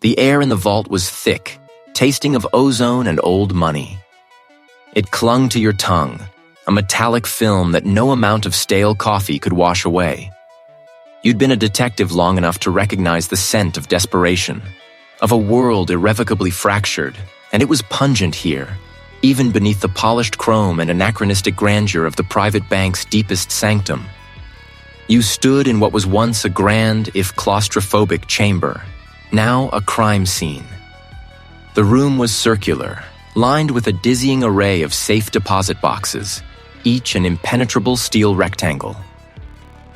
The air in the vault was thick, tasting of ozone and old money. It clung to your tongue, a metallic film that no amount of stale coffee could wash away. You'd been a detective long enough to recognize the scent of desperation, of a world irrevocably fractured, and it was pungent here, even beneath the polished chrome and anachronistic grandeur of the private bank's deepest sanctum. You stood in what was once a grand, if claustrophobic, chamber, now a crime scene. The room was circular, lined with a dizzying array of safe deposit boxes, each an impenetrable steel rectangle.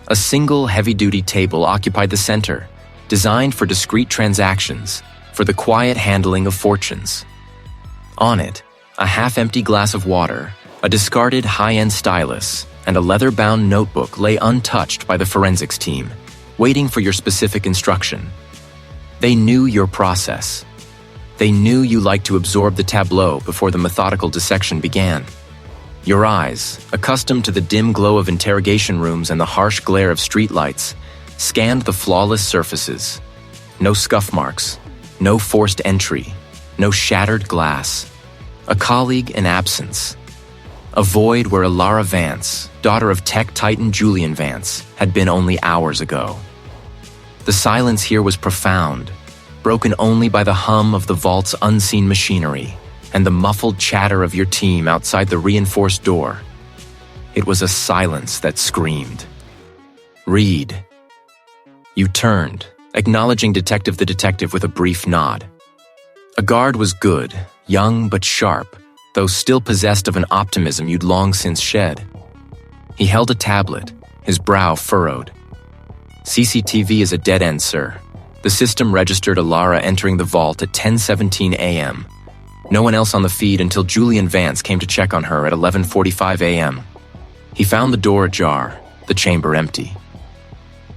A single heavy-duty table occupied the center, designed for discreet transactions, for the quiet handling of fortunes. On it, a half-empty glass of water, a discarded high-end stylus, and a leather-bound notebook lay untouched by the forensics team, waiting for your specific instruction. They knew your process. They knew you liked to absorb the tableau before the methodical dissection began. Your eyes, accustomed to the dim glow of interrogation rooms and the harsh glare of streetlights, scanned the flawless surfaces. No scuff marks, no forced entry, no shattered glass. A colleague in absence. A void where Alara Vance, daughter of tech titan Julian Vance, had been only hours ago. The silence here was profound, broken only by the hum of the vault's unseen machinery and the muffled chatter of your team outside the reinforced door. It was a silence that screamed. Read. You turned, acknowledging the detective with a brief nod. A guard was good, young but sharp, though still possessed of an optimism you'd long since shed. He held a tablet, his brow furrowed. CCTV is a dead end, sir. The system registered Alara entering the vault at 10:17 a.m. No one else on the feed until Julian Vance came to check on her at 11:45 a.m. He found the door ajar, the chamber empty.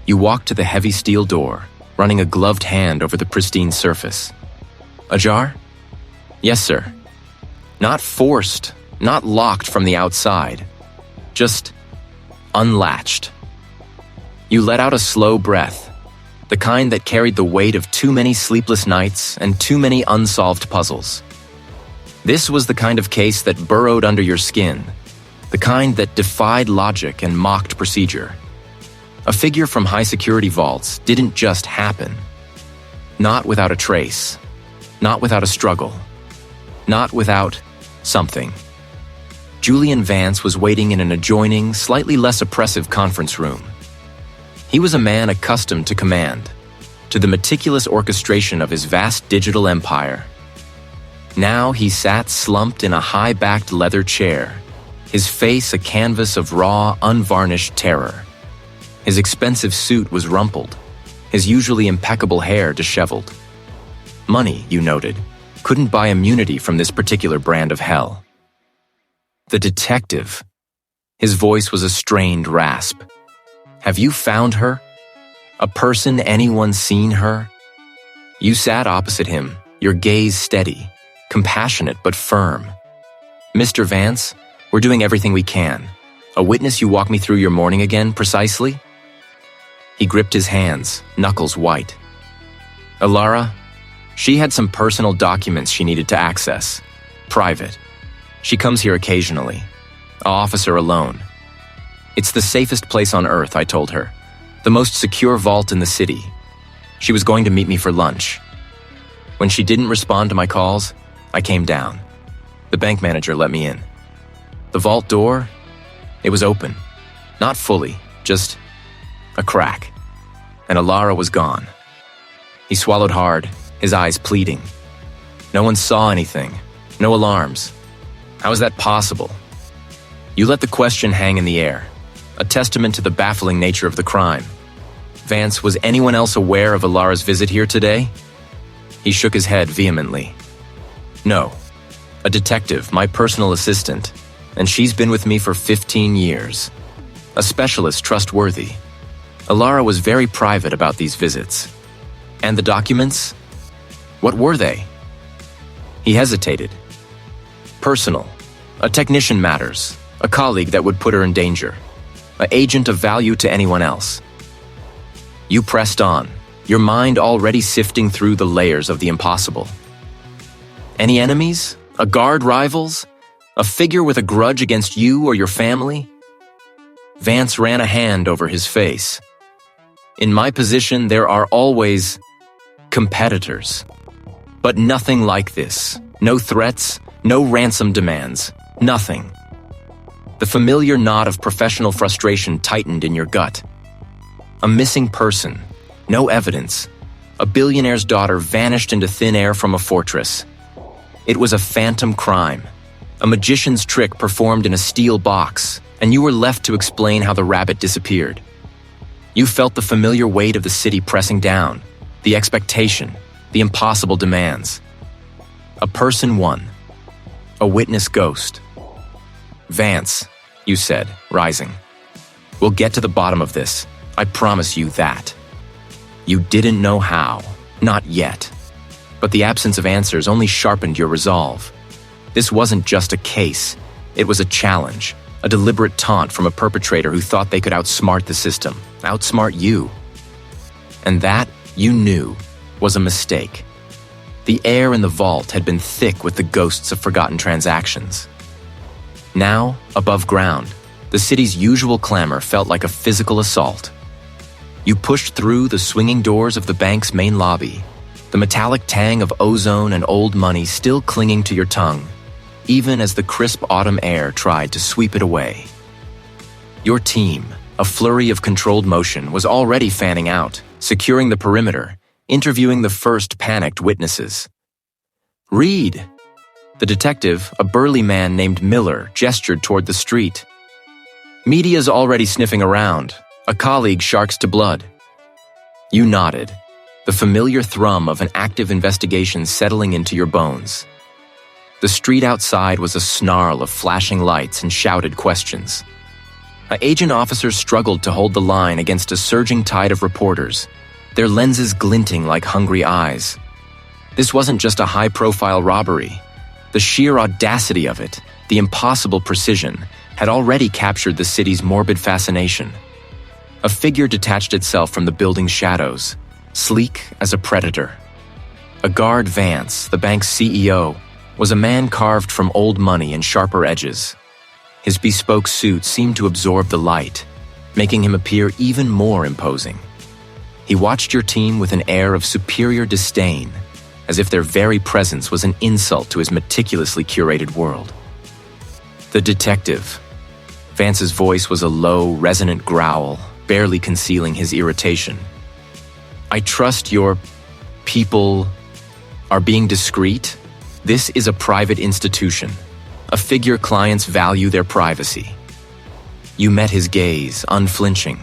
You walked to the heavy steel door, running a gloved hand over the pristine surface. Ajar? Yes, sir. Not forced, not locked from the outside. Just unlatched. You let out a slow breath, the kind that carried the weight of too many sleepless nights and too many unsolved puzzles. This was the kind of case that burrowed under your skin, the kind that defied logic and mocked procedure. A figure from high-security vaults didn't just happen. Not without a trace, not without a struggle, not without something. Julian Vance was waiting in an adjoining, slightly less oppressive conference room. He was a man accustomed to command, to the meticulous orchestration of his vast digital empire. Now he sat slumped in a high-backed leather chair, his face a canvas of raw, unvarnished terror. His expensive suit was rumpled, his usually impeccable hair disheveled. Money, you noted, couldn't buy immunity from this particular brand of hell. The detective. His voice was a strained rasp. Have you found her? A person anyone seen her? You sat opposite him, your gaze steady, compassionate but firm. Mr. Vance, we're doing everything we can. A witness you walk me through your morning again, precisely? He gripped his hands, knuckles white. Alara, she had some personal documents she needed to access. Private. She comes here occasionally. I'll office her alone. It's the safest place on Earth, I told her. The most secure vault in the city. She was going to meet me for lunch. When she didn't respond to my calls, I came down. The bank manager let me in. The vault door, it was open. Not fully, just a crack. And Alara was gone. He swallowed hard, his eyes pleading. No one saw anything. No alarms. How is that possible? You let the question hang in the air, a testament to the baffling nature of the crime. Vance, was anyone else aware of Alara's visit here today? He shook his head vehemently. No. A detective, my personal assistant, and she's been with me for 15 years. A specialist trustworthy. Alara was very private about these visits. And the documents? What were they? He hesitated. Personal. A technician matters. A colleague that would put her in danger. An agent of value to anyone else. You pressed on, your mind already sifting through the layers of the impossible. Any enemies? A guard rivals? A figure with a grudge against you or your family? Vance ran a hand over his face. In my position, there are always competitors. But nothing like this. No threats, no ransom demands, nothing. The familiar knot of professional frustration tightened in your gut. A missing person, no evidence. A billionaire's daughter vanished into thin air from a fortress. It was a phantom crime, a magician's trick performed in a steel box, and you were left to explain how the rabbit disappeared. You felt the familiar weight of the city pressing down, the expectation, the impossible demands. A person won. A witness ghost. Vance, you said, rising. We'll get to the bottom of this. I promise you that. You didn't know how. Not yet. But the absence of answers only sharpened your resolve. This wasn't just a case. It was a challenge, a deliberate taunt from a perpetrator who thought they could outsmart the system, outsmart you. And that, you knew, was a mistake. The air in the vault had been thick with the ghosts of forgotten transactions. Now, above ground, the city's usual clamor felt like a physical assault. You pushed through the swinging doors of the bank's main lobby, the metallic tang of ozone and old money still clinging to your tongue, even as the crisp autumn air tried to sweep it away. Your team, a flurry of controlled motion, was already fanning out, securing the perimeter, interviewing the first panicked witnesses. Reed! The detective, a burly man named Miller, gestured toward the street. Media's already sniffing around. A colleague sharks to blood. You nodded, the familiar thrum of an active investigation settling into your bones. The street outside was a snarl of flashing lights and shouted questions. Agent officers struggled to hold the line against a surging tide of reporters, their lenses glinting like hungry eyes. This wasn't just a high-profile robbery. The sheer audacity of it, the impossible precision, had already captured the city's morbid fascination. A figure detached itself from the building's shadows, sleek as a predator. A guard Vance, the bank's CEO, was a man carved from old money and sharper edges. His bespoke suit seemed to absorb the light, making him appear even more imposing. He watched your team with an air of superior disdain, as if their very presence was an insult to his meticulously curated world. The detective. Vance's voice was a low, resonant growl, barely concealing his irritation. I trust your people are being discreet. This is a private institution, a figure clients value their privacy. You met his gaze, unflinching.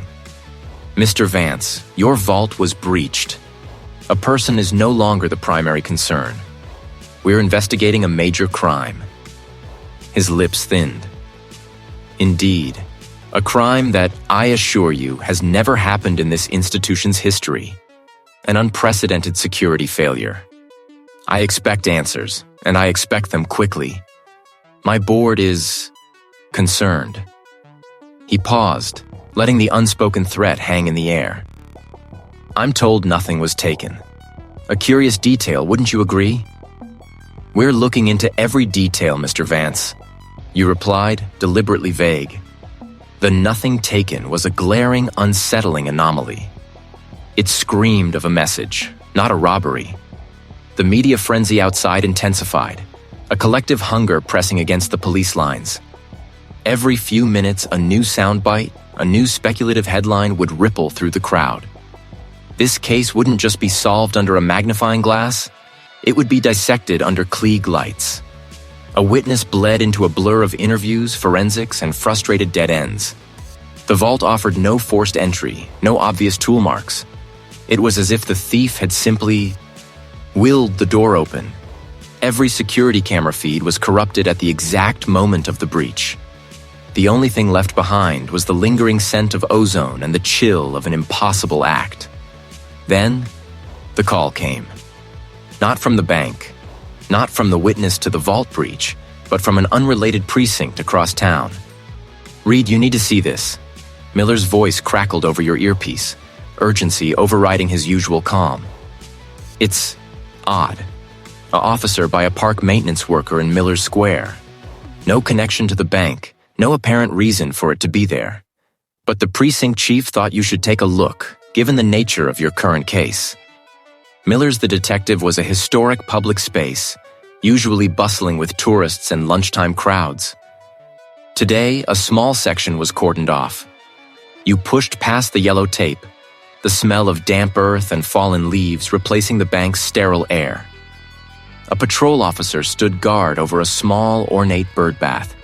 Mr. Vance, your vault was breached. A person is no longer the primary concern. We're investigating a major crime. His lips thinned. Indeed, a crime that, I assure you, has never happened in this institution's history. An unprecedented security failure. I expect answers, and I expect them quickly. My board is concerned. He paused, letting the unspoken threat hang in the air. I'm told nothing was taken. A curious detail, wouldn't you agree? We're looking into every detail, Mr. Vance. You replied, deliberately vague. The nothing taken was a glaring, unsettling anomaly. It screamed of a message, not a robbery. The media frenzy outside intensified, a collective hunger pressing against the police lines. Every few minutes, a new soundbite, a new speculative headline would ripple through the crowd. This case wouldn't just be solved under a magnifying glass, it would be dissected under Klieg lights. A witness bled into a blur of interviews, forensics, and frustrated dead ends. The vault offered no forced entry, no obvious tool marks. It was as if the thief had simply willed the door open. Every security camera feed was corrupted at the exact moment of the breach. The only thing left behind was the lingering scent of ozone and the chill of an impossible act. Then, the call came. Not from the bank, not from the witness to the vault breach, but from an unrelated precinct across town. Reed, you need to see this. Miller's voice crackled over your earpiece, urgency overriding his usual calm. It's odd. An officer by a park maintenance worker in Miller's Square. No connection to the bank, no apparent reason for it to be there. But the precinct chief thought you should take a look, given the nature of your current case. Miller's the Detective was a historic public space, usually bustling with tourists and lunchtime crowds. Today, a small section was cordoned off. You pushed past the yellow tape, the smell of damp earth and fallen leaves replacing the bank's sterile air. A patrol officer stood guard over a small, ornate bird bath,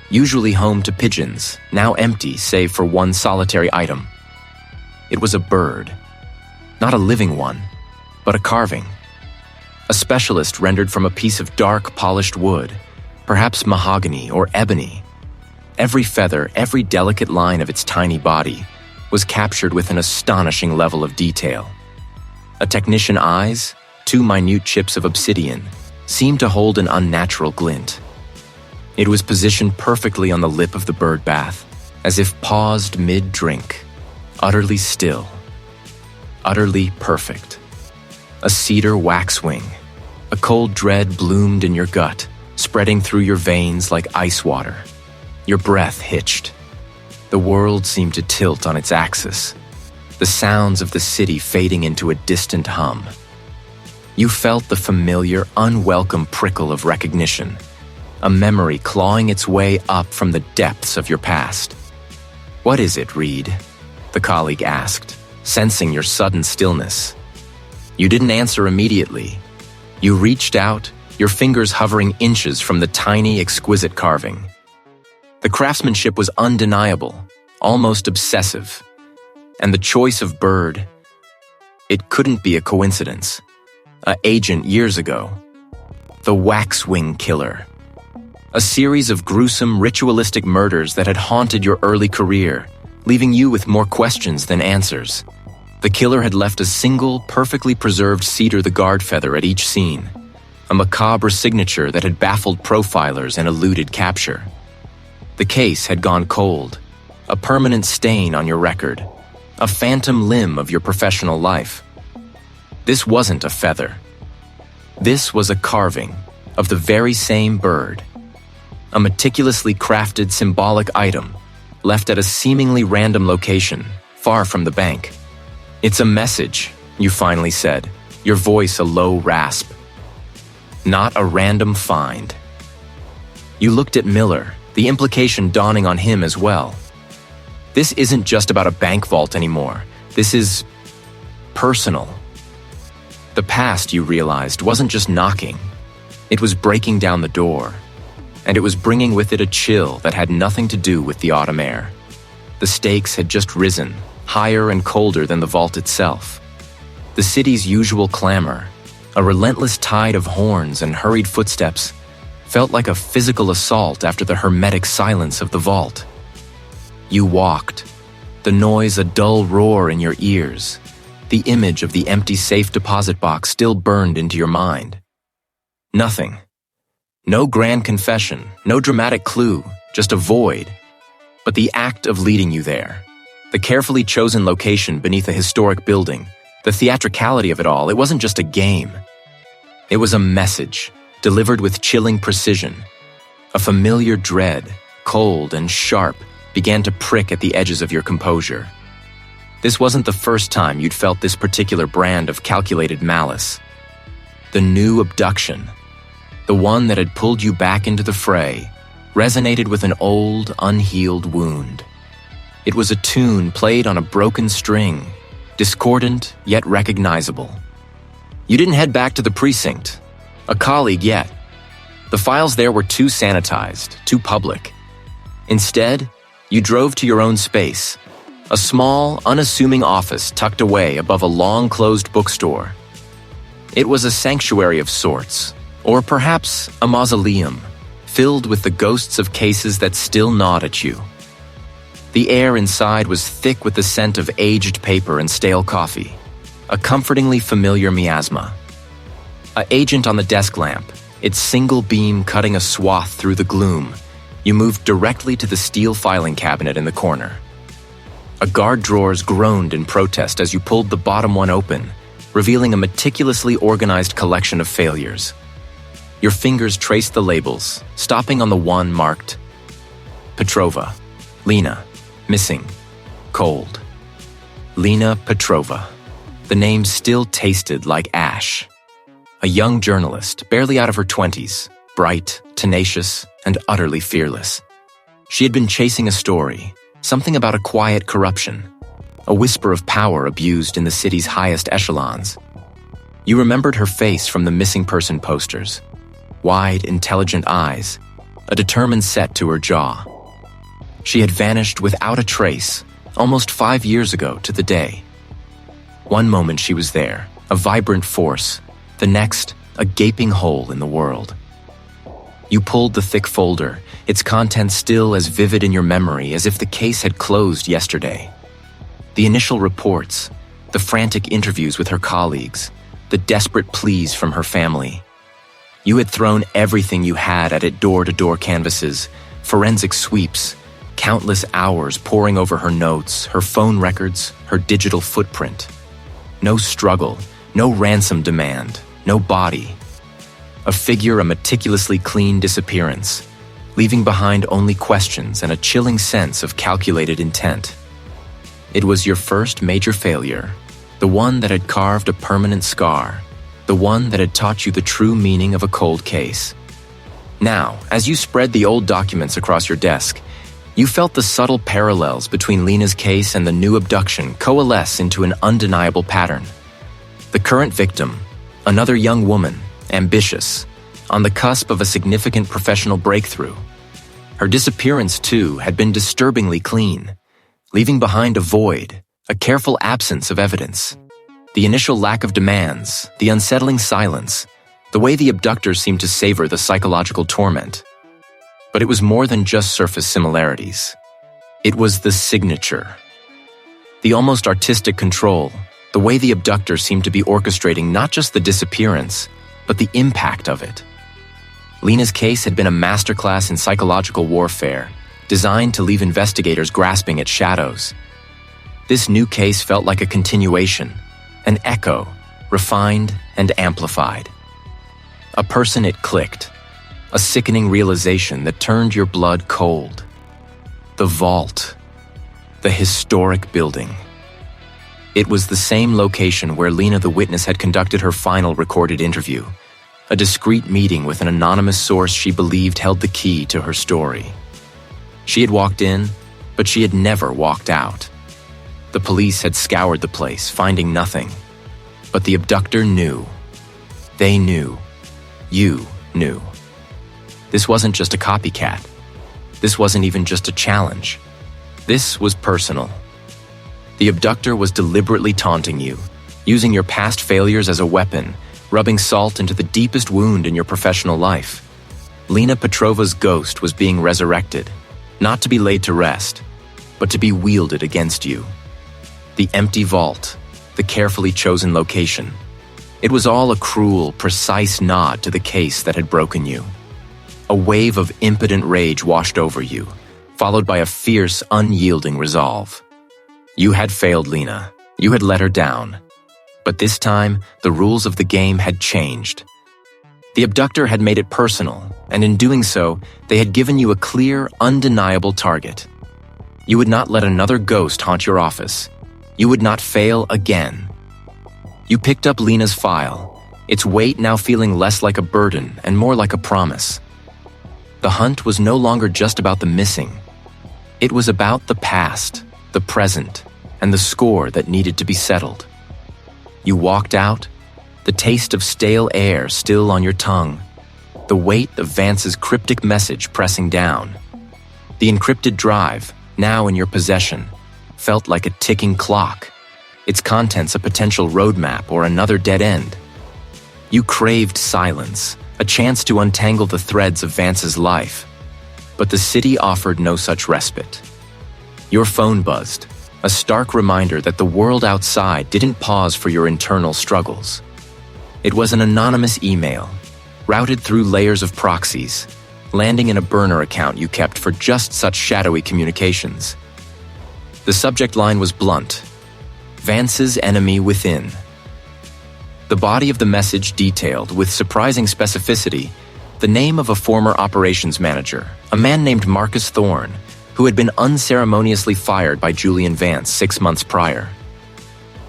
usually home to pigeons, now empty save for one solitary item. It was a bird. Not a living one, but a carving. A specialist rendered from a piece of dark, polished wood, perhaps mahogany or ebony. Every feather, every delicate line of its tiny body was captured with an astonishing level of detail. A technician's eyes, 2 minute chips of obsidian, seemed to hold an unnatural glint. It was positioned perfectly on the lip of the bird bath, as if paused mid-drink, utterly still, utterly perfect. A cedar waxwing, a cold dread bloomed in your gut, spreading through your veins like ice water. Your breath hitched. The world seemed to tilt on its axis, the sounds of the city fading into a distant hum. You felt the familiar, unwelcome prickle of recognition, a memory clawing its way up from the depths of your past. "What is it, Reed?" the colleague asked, sensing your sudden stillness. You didn't answer immediately. You reached out, your fingers hovering inches from the tiny, exquisite carving. The craftsmanship was undeniable, almost obsessive. And the choice of bird, it couldn't be a coincidence. An agent years ago. The Waxwing Killer. A series of gruesome, ritualistic murders that had haunted your early career, leaving you with more questions than answers. The killer had left a single, perfectly preserved cedar the guard feather at each scene, a macabre signature that had baffled profilers and eluded capture. The case had gone cold, a permanent stain on your record, a phantom limb of your professional life. This wasn't a feather. This was a carving of the very same bird, a meticulously crafted symbolic item left at a seemingly random location, far from the bank. "It's a message," you finally said, your voice a low rasp. Not a random find. You looked at Miller, the implication dawning on him as well. This isn't just about a bank vault anymore. This is personal. The past, you realized, wasn't just knocking. It was breaking down the door. And it was bringing with it a chill that had nothing to do with the autumn air. The stakes had just risen, higher and colder than the vault itself. The city's usual clamor, a relentless tide of horns and hurried footsteps, felt like a physical assault after the hermetic silence of the vault. You walked, the noise a dull roar in your ears. The image of the empty safe deposit box still burned into your mind. Nothing. No grand confession, no dramatic clue, just a void. But the act of leading you there, the carefully chosen location beneath a historic building, the theatricality of it all, it wasn't just a game. It was a message, delivered with chilling precision. A familiar dread, cold and sharp, began to prick at the edges of your composure. This wasn't the first time you'd felt this particular brand of calculated malice. The new abduction, the one that had pulled you back into the fray, resonated with an old, unhealed wound. It was a tune played on a broken string, discordant yet recognizable. You didn't head back to the precinct, a colleague yet. The files there were too sanitized, too public. Instead, you drove to your own space, a small, unassuming office tucked away above a long-closed bookstore. It was a sanctuary of sorts, or perhaps a mausoleum, filled with the ghosts of cases that still gnawed at you. The air inside was thick with the scent of aged paper and stale coffee, a comfortingly familiar miasma. An agent on the desk lamp, its single beam cutting a swath through the gloom, you moved directly to the steel filing cabinet in the corner. A guard drawers groaned in protest as you pulled the bottom one open, revealing a meticulously organized collection of failures. Your fingers traced the labels, stopping on the one marked Petrova, Lena, missing, cold. Lena Petrova. The name still tasted like ash. A young journalist, barely out of her 20s, bright, tenacious, and utterly fearless. She had been chasing a story, something about a quiet corruption, a whisper of power abused in the city's highest echelons. You remembered her face from the missing person posters. Wide, intelligent eyes, a determined set to her jaw. She had vanished without a trace, almost 5 years ago to the day. One moment she was there, a vibrant force, the next, a gaping hole in the world. You pulled the thick folder, its contents still as vivid in your memory as if the case had closed yesterday. The initial reports, the frantic interviews with her colleagues, the desperate pleas from her family. You had thrown everything you had at it, door-to-door canvases, forensic sweeps, countless hours poring over her notes, her phone records, her digital footprint. No struggle, no ransom demand, no body. A figure, a meticulously clean disappearance, leaving behind only questions and a chilling sense of calculated intent. It was your first major failure, the one that had carved a permanent scar, the one that had taught you the true meaning of a cold case. Now, as you spread the old documents across your desk, you felt the subtle parallels between Lena's case and the new abduction coalesce into an undeniable pattern. The current victim, another young woman, ambitious, on the cusp of a significant professional breakthrough. Her disappearance, too, had been disturbingly clean, leaving behind a void, a careful absence of evidence. The initial lack of demands, the unsettling silence, the way the abductors seemed to savor the psychological torment. But it was more than just surface similarities. It was the signature. The almost artistic control, the way the abductors seemed to be orchestrating not just the disappearance, but the impact of it. Lena's case had been a masterclass in psychological warfare, designed to leave investigators grasping at shadows. This new case felt like a continuation, an echo, refined and amplified. A person it clicked, a sickening realization that turned your blood cold. The vault, the historic building. It was the same location where Lena the witness had conducted her final recorded interview, a discreet meeting with an anonymous source she believed held the key to her story. She had walked in, but she had never walked out. The police had scoured the place, finding nothing. But the abductor knew. They knew. You knew. This wasn't just a copycat. This wasn't even just a challenge. This was personal. The abductor was deliberately taunting you, using your past failures as a weapon, rubbing salt into the deepest wound in your professional life. Lena Petrova's ghost was being resurrected, not to be laid to rest, but to be wielded against you. The empty vault, the carefully chosen location. It was all a cruel, precise nod to the case that had broken you. A wave of impotent rage washed over you, followed by a fierce, unyielding resolve. You had failed Lena. You had let her down. But this time, the rules of the game had changed. The abductor had made it personal, and in doing so, they had given you a clear, undeniable target. You would not let another ghost haunt your office. You would not fail again. You picked up Lena's file, its weight now feeling less like a burden and more like a promise. The hunt was no longer just about the missing. It was about the past, the present, and the score that needed to be settled. You walked out, the taste of stale air still on your tongue, the weight of Vance's cryptic message pressing down. The encrypted drive, now in your possession, felt like a ticking clock, its contents a potential roadmap or another dead end. You craved silence, a chance to untangle the threads of Vance's life, but the city offered no such respite. Your phone buzzed, a stark reminder that the world outside didn't pause for your internal struggles. It was an anonymous email, routed through layers of proxies, landing in a burner account you kept for just such shadowy communications. The The subject line was blunt: Vance's enemy within. The body of the message detailed, with surprising specificity, the name of a former operations manager, a man named Marcus Thorne, who had been unceremoniously fired by Julian Vance 6 months prior.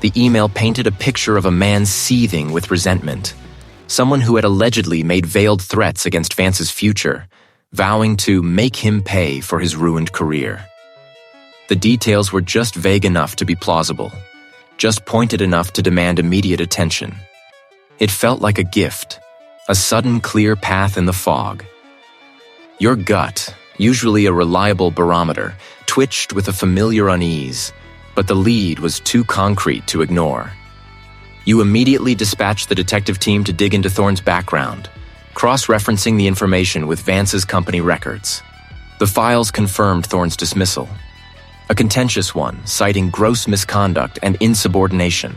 The email painted a picture of a man seething with resentment, someone who had allegedly made veiled threats against Vance's future, vowing to make him pay for his ruined career. The details were just vague enough to be plausible, just pointed enough to demand immediate attention. It felt like a gift, a sudden clear path in the fog. Your gut, usually a reliable barometer, twitched with a familiar unease, but the lead was too concrete to ignore. You immediately dispatched the detective team to dig into Thorne's background, cross-referencing the information with Vance's company records. The files confirmed Thorne's dismissal, a contentious one citing gross misconduct and insubordination.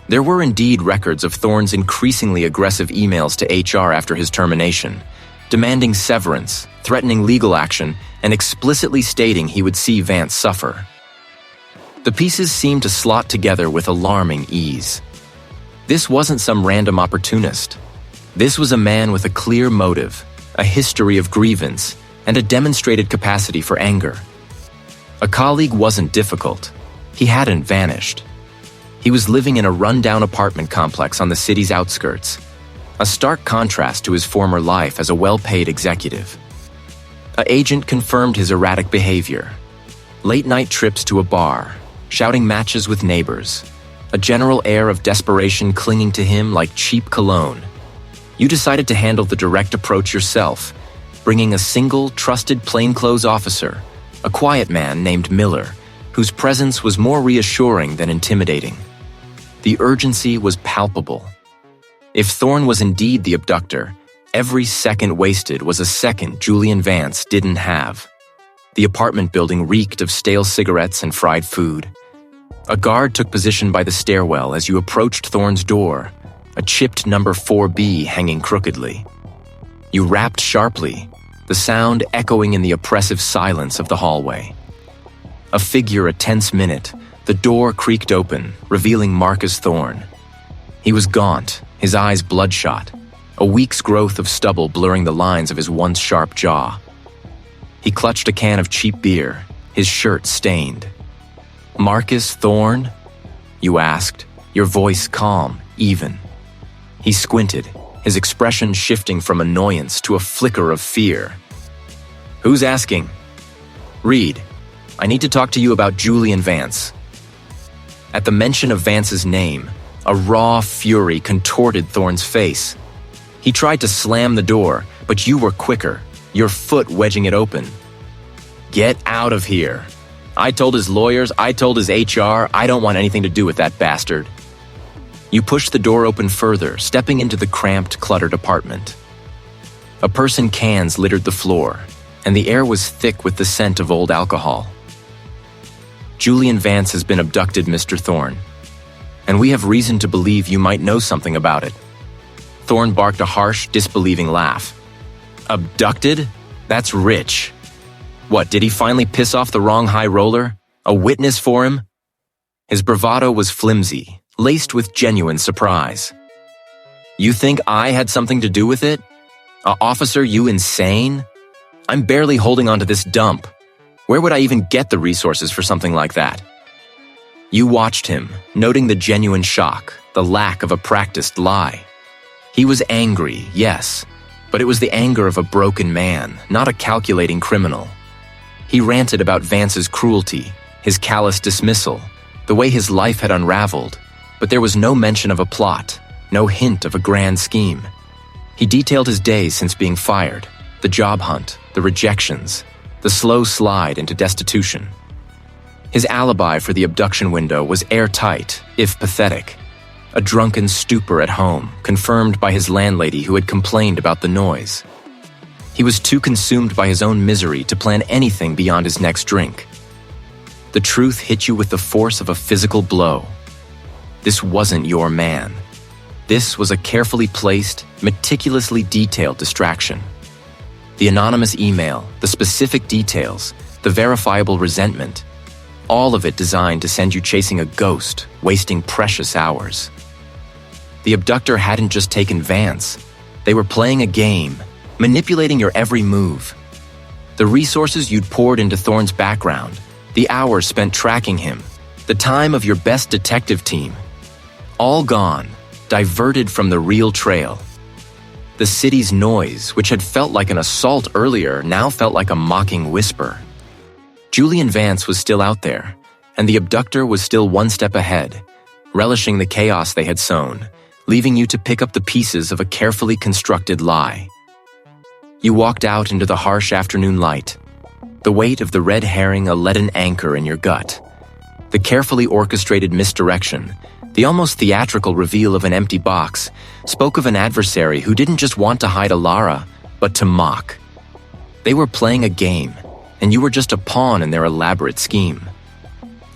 There were indeed records of Thorne's increasingly aggressive emails to HR after his termination, demanding severance, threatening legal action, and explicitly stating he would see Vance suffer. The pieces seemed to slot together with alarming ease. This wasn't some random opportunist. This was a man with a clear motive, a history of grievance, and a demonstrated capacity for anger. A colleague wasn't difficult. He hadn't vanished. He was living in a rundown apartment complex on the city's outskirts, a stark contrast to his former life as a well-paid executive. An agent confirmed his erratic behavior. Late-night trips to a bar, shouting matches with neighbors, a general air of desperation clinging to him like cheap cologne. You decided to handle the direct approach yourself, bringing a single, trusted plainclothes officer, a quiet man named Miller, whose presence was more reassuring than intimidating. The urgency was palpable. If Thorne was indeed the abductor, every second wasted was a second Julian Vance didn't have. The apartment building reeked of stale cigarettes and fried food. A guard took position by the stairwell as you approached Thorne's door, a chipped number 4B hanging crookedly. You rapped sharply, the sound echoing in the oppressive silence of the hallway. A figure a tense minute, the door creaked open, revealing Marcus Thorne. He was gaunt, his eyes bloodshot, a week's growth of stubble blurring the lines of his once sharp jaw. He clutched a can of cheap beer, his shirt stained. "Marcus Thorne?" you asked, your voice calm, even. He squinted, his expression shifting from annoyance to a flicker of fear. "Who's asking?" "Reed. I need to talk to you about Julian Vance." At the mention of Vance's name, a raw fury contorted Thorne's face. He tried to slam the door, but you were quicker, your foot wedging it open. "Get out of here. I told his lawyers, I told his HR, I don't want anything to do with that bastard." You pushed the door open further, stepping into the cramped, cluttered apartment. A person cans littered the floor, and the air was thick with the scent of old alcohol. "Julian Vance has been abducted, Mr. Thorne, and we have reason to believe you might know something about it." Thorne barked a harsh, disbelieving laugh. "Abducted? That's rich. What, did he finally piss off the wrong high roller? A witness for him?" His bravado was flimsy, laced with genuine surprise. "You think I had something to do with it? Officer, you insane? I'm barely holding on to this dump. Where would I even get the resources for something like that?" You watched him, noting the genuine shock, the lack of a practiced lie. He was angry, yes, but it was the anger of a broken man, not a calculating criminal. He ranted about Vance's cruelty, his callous dismissal, the way his life had unraveled, but there was no mention of a plot, no hint of a grand scheme. He detailed his days since being fired, the job hunt, the rejections, the slow slide into destitution. His alibi for the abduction window was airtight, if pathetic. A drunken stupor at home, confirmed by his landlady who had complained about the noise. He was too consumed by his own misery to plan anything beyond his next drink. The truth hit you with the force of a physical blow. This wasn't your man. This was a carefully placed, meticulously detailed distraction. The anonymous email, the specific details, the verifiable resentment. All of it designed to send you chasing a ghost, wasting precious hours. The abductor hadn't just taken Vance. They were playing a game, manipulating your every move. The resources you'd poured into Thorne's background, the hours spent tracking him, the time of your best detective team, all gone, diverted from the real trail. The city's noise, which had felt like an assault earlier, now felt like a mocking whisper. Julian Vance was still out there, and the abductor was still one step ahead, relishing the chaos they had sown, leaving you to pick up the pieces of a carefully constructed lie. You walked out into the harsh afternoon light, the weight of the red herring a leaden anchor in your gut, the carefully orchestrated misdirection, the almost theatrical reveal of an empty box, spoke of an adversary who didn't just want to hide Alara, but to mock. They were playing a game, and you were just a pawn in their elaborate scheme.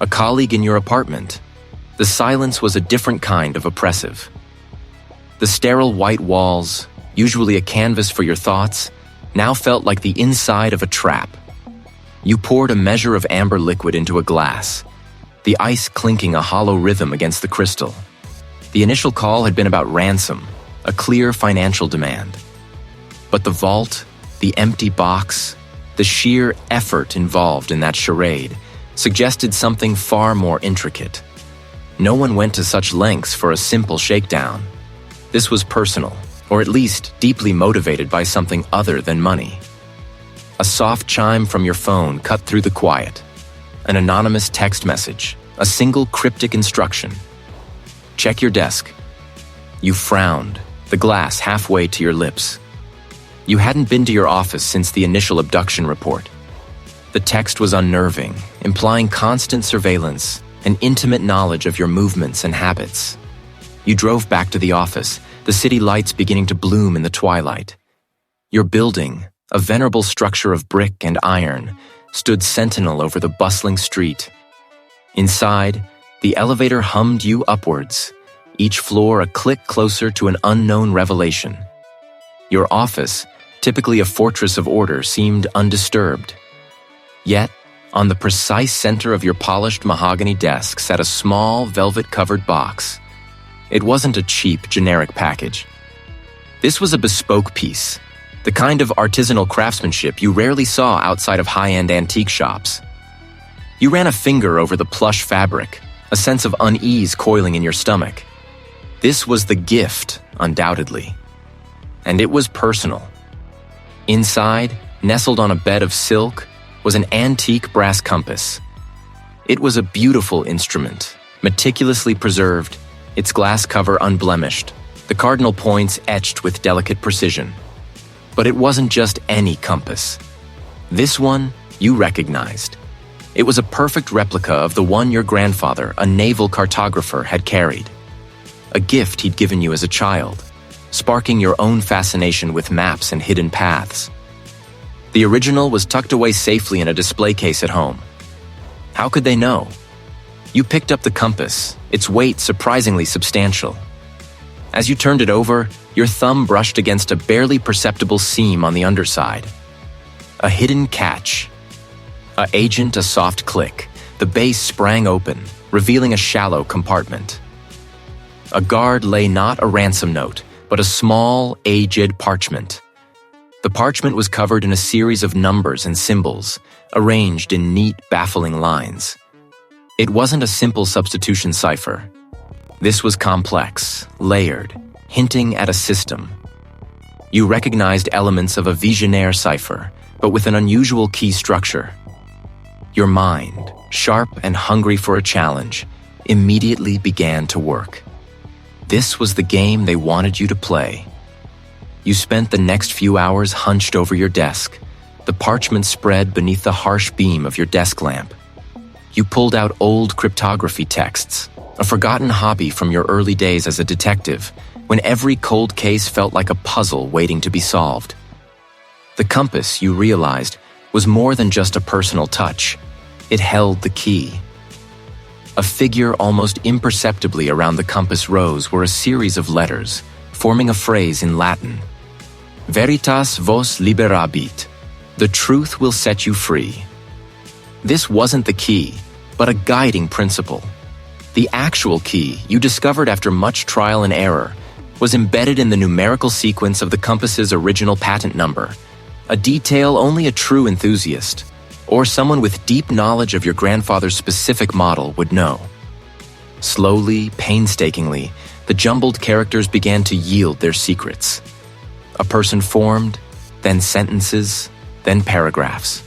A colleague in your apartment. The silence was a different kind of oppressive. The sterile white walls, usually a canvas for your thoughts, now felt like the inside of a trap. You poured a measure of amber liquid into a glass, the ice clinking a hollow rhythm against the crystal. The initial call had been about ransom, a clear financial demand. But the vault, the empty box, the sheer effort involved in that charade suggested something far more intricate. No one went to such lengths for a simple shakedown. This was personal, or at least deeply motivated by something other than money. A soft chime from your phone cut through the quiet. An anonymous text message, a single cryptic instruction. Check your desk. You frowned, the glass halfway to your lips. You hadn't been to your office since the initial abduction report. The text was unnerving, implying constant surveillance and intimate knowledge of your movements and habits. You drove back to the office, the city lights beginning to bloom in the twilight. Your building, a venerable structure of brick and iron, stood sentinel over the bustling street. Inside, the elevator hummed you upwards, each floor a click closer to an unknown revelation. Your office, typically a fortress of order, seemed undisturbed. Yet, on the precise center of your polished mahogany desk sat a small, velvet-covered box. It wasn't a cheap, generic package. This was a bespoke piece, the kind of artisanal craftsmanship you rarely saw outside of high-end antique shops. You ran a finger over the plush fabric, a sense of unease coiling in your stomach. This was the gift, undoubtedly. And it was personal. Inside, nestled on a bed of silk, was an antique brass compass. It was a beautiful instrument, meticulously preserved, its glass cover unblemished, the cardinal points etched with delicate precision. But it wasn't just any compass. This one you recognized. It was a perfect replica of the one your grandfather, a naval cartographer, had carried. A gift he'd given you as a child, sparking your own fascination with maps and hidden paths. The original was tucked away safely in a display case at home. How could they know? You picked up the compass, its weight surprisingly substantial. As you turned it over, your thumb brushed against a barely perceptible seam on the underside. A hidden catch. A soft click. The base sprang open, revealing a shallow compartment. A guard lay not a ransom note, but a small, aged parchment. The parchment was covered in a series of numbers and symbols, arranged in neat, baffling lines. It wasn't a simple substitution cipher. This was complex, layered, hinting at a system. You recognized elements of a Vigenère cipher, but with an unusual key structure. Your mind, sharp and hungry for a challenge, immediately began to work. This was the game they wanted you to play. You spent the next few hours hunched over your desk, the parchment spread beneath the harsh beam of your desk lamp. You pulled out old cryptography texts, a forgotten hobby from your early days as a detective, when every cold case felt like a puzzle waiting to be solved. The compass, you realized, was more than just a personal touch. It held the key. A figure almost imperceptibly around the compass rose were a series of letters, forming a phrase in Latin. Veritas vos liberabit. The truth will set you free. This wasn't the key, but a guiding principle. The actual key, you discovered after much trial and error, was embedded in the numerical sequence of the compass's original patent number, a detail only a true enthusiast, or someone with deep knowledge of your grandfather's specific model would know. Slowly, painstakingly, the jumbled characters began to yield their secrets. A person formed, then sentences, then paragraphs.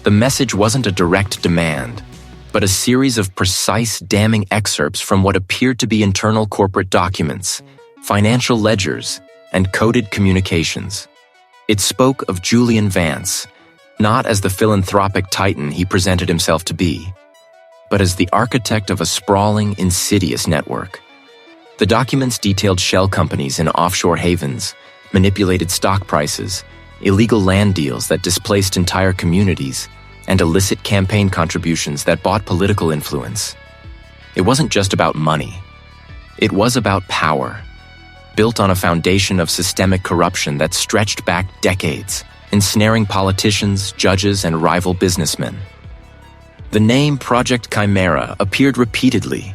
The message wasn't a direct demand, but a series of precise, damning excerpts from what appeared to be internal corporate documents, financial ledgers, and coded communications. It spoke of Julian Vance, not as the philanthropic titan he presented himself to be, but as the architect of a sprawling, insidious network. The documents detailed shell companies in offshore havens, manipulated stock prices, illegal land deals that displaced entire communities, and illicit campaign contributions that bought political influence. It wasn't just about money. It was about power, built on a foundation of systemic corruption that stretched back decades, ensnaring politicians, judges, and rival businessmen. The name Project Chimera appeared repeatedly,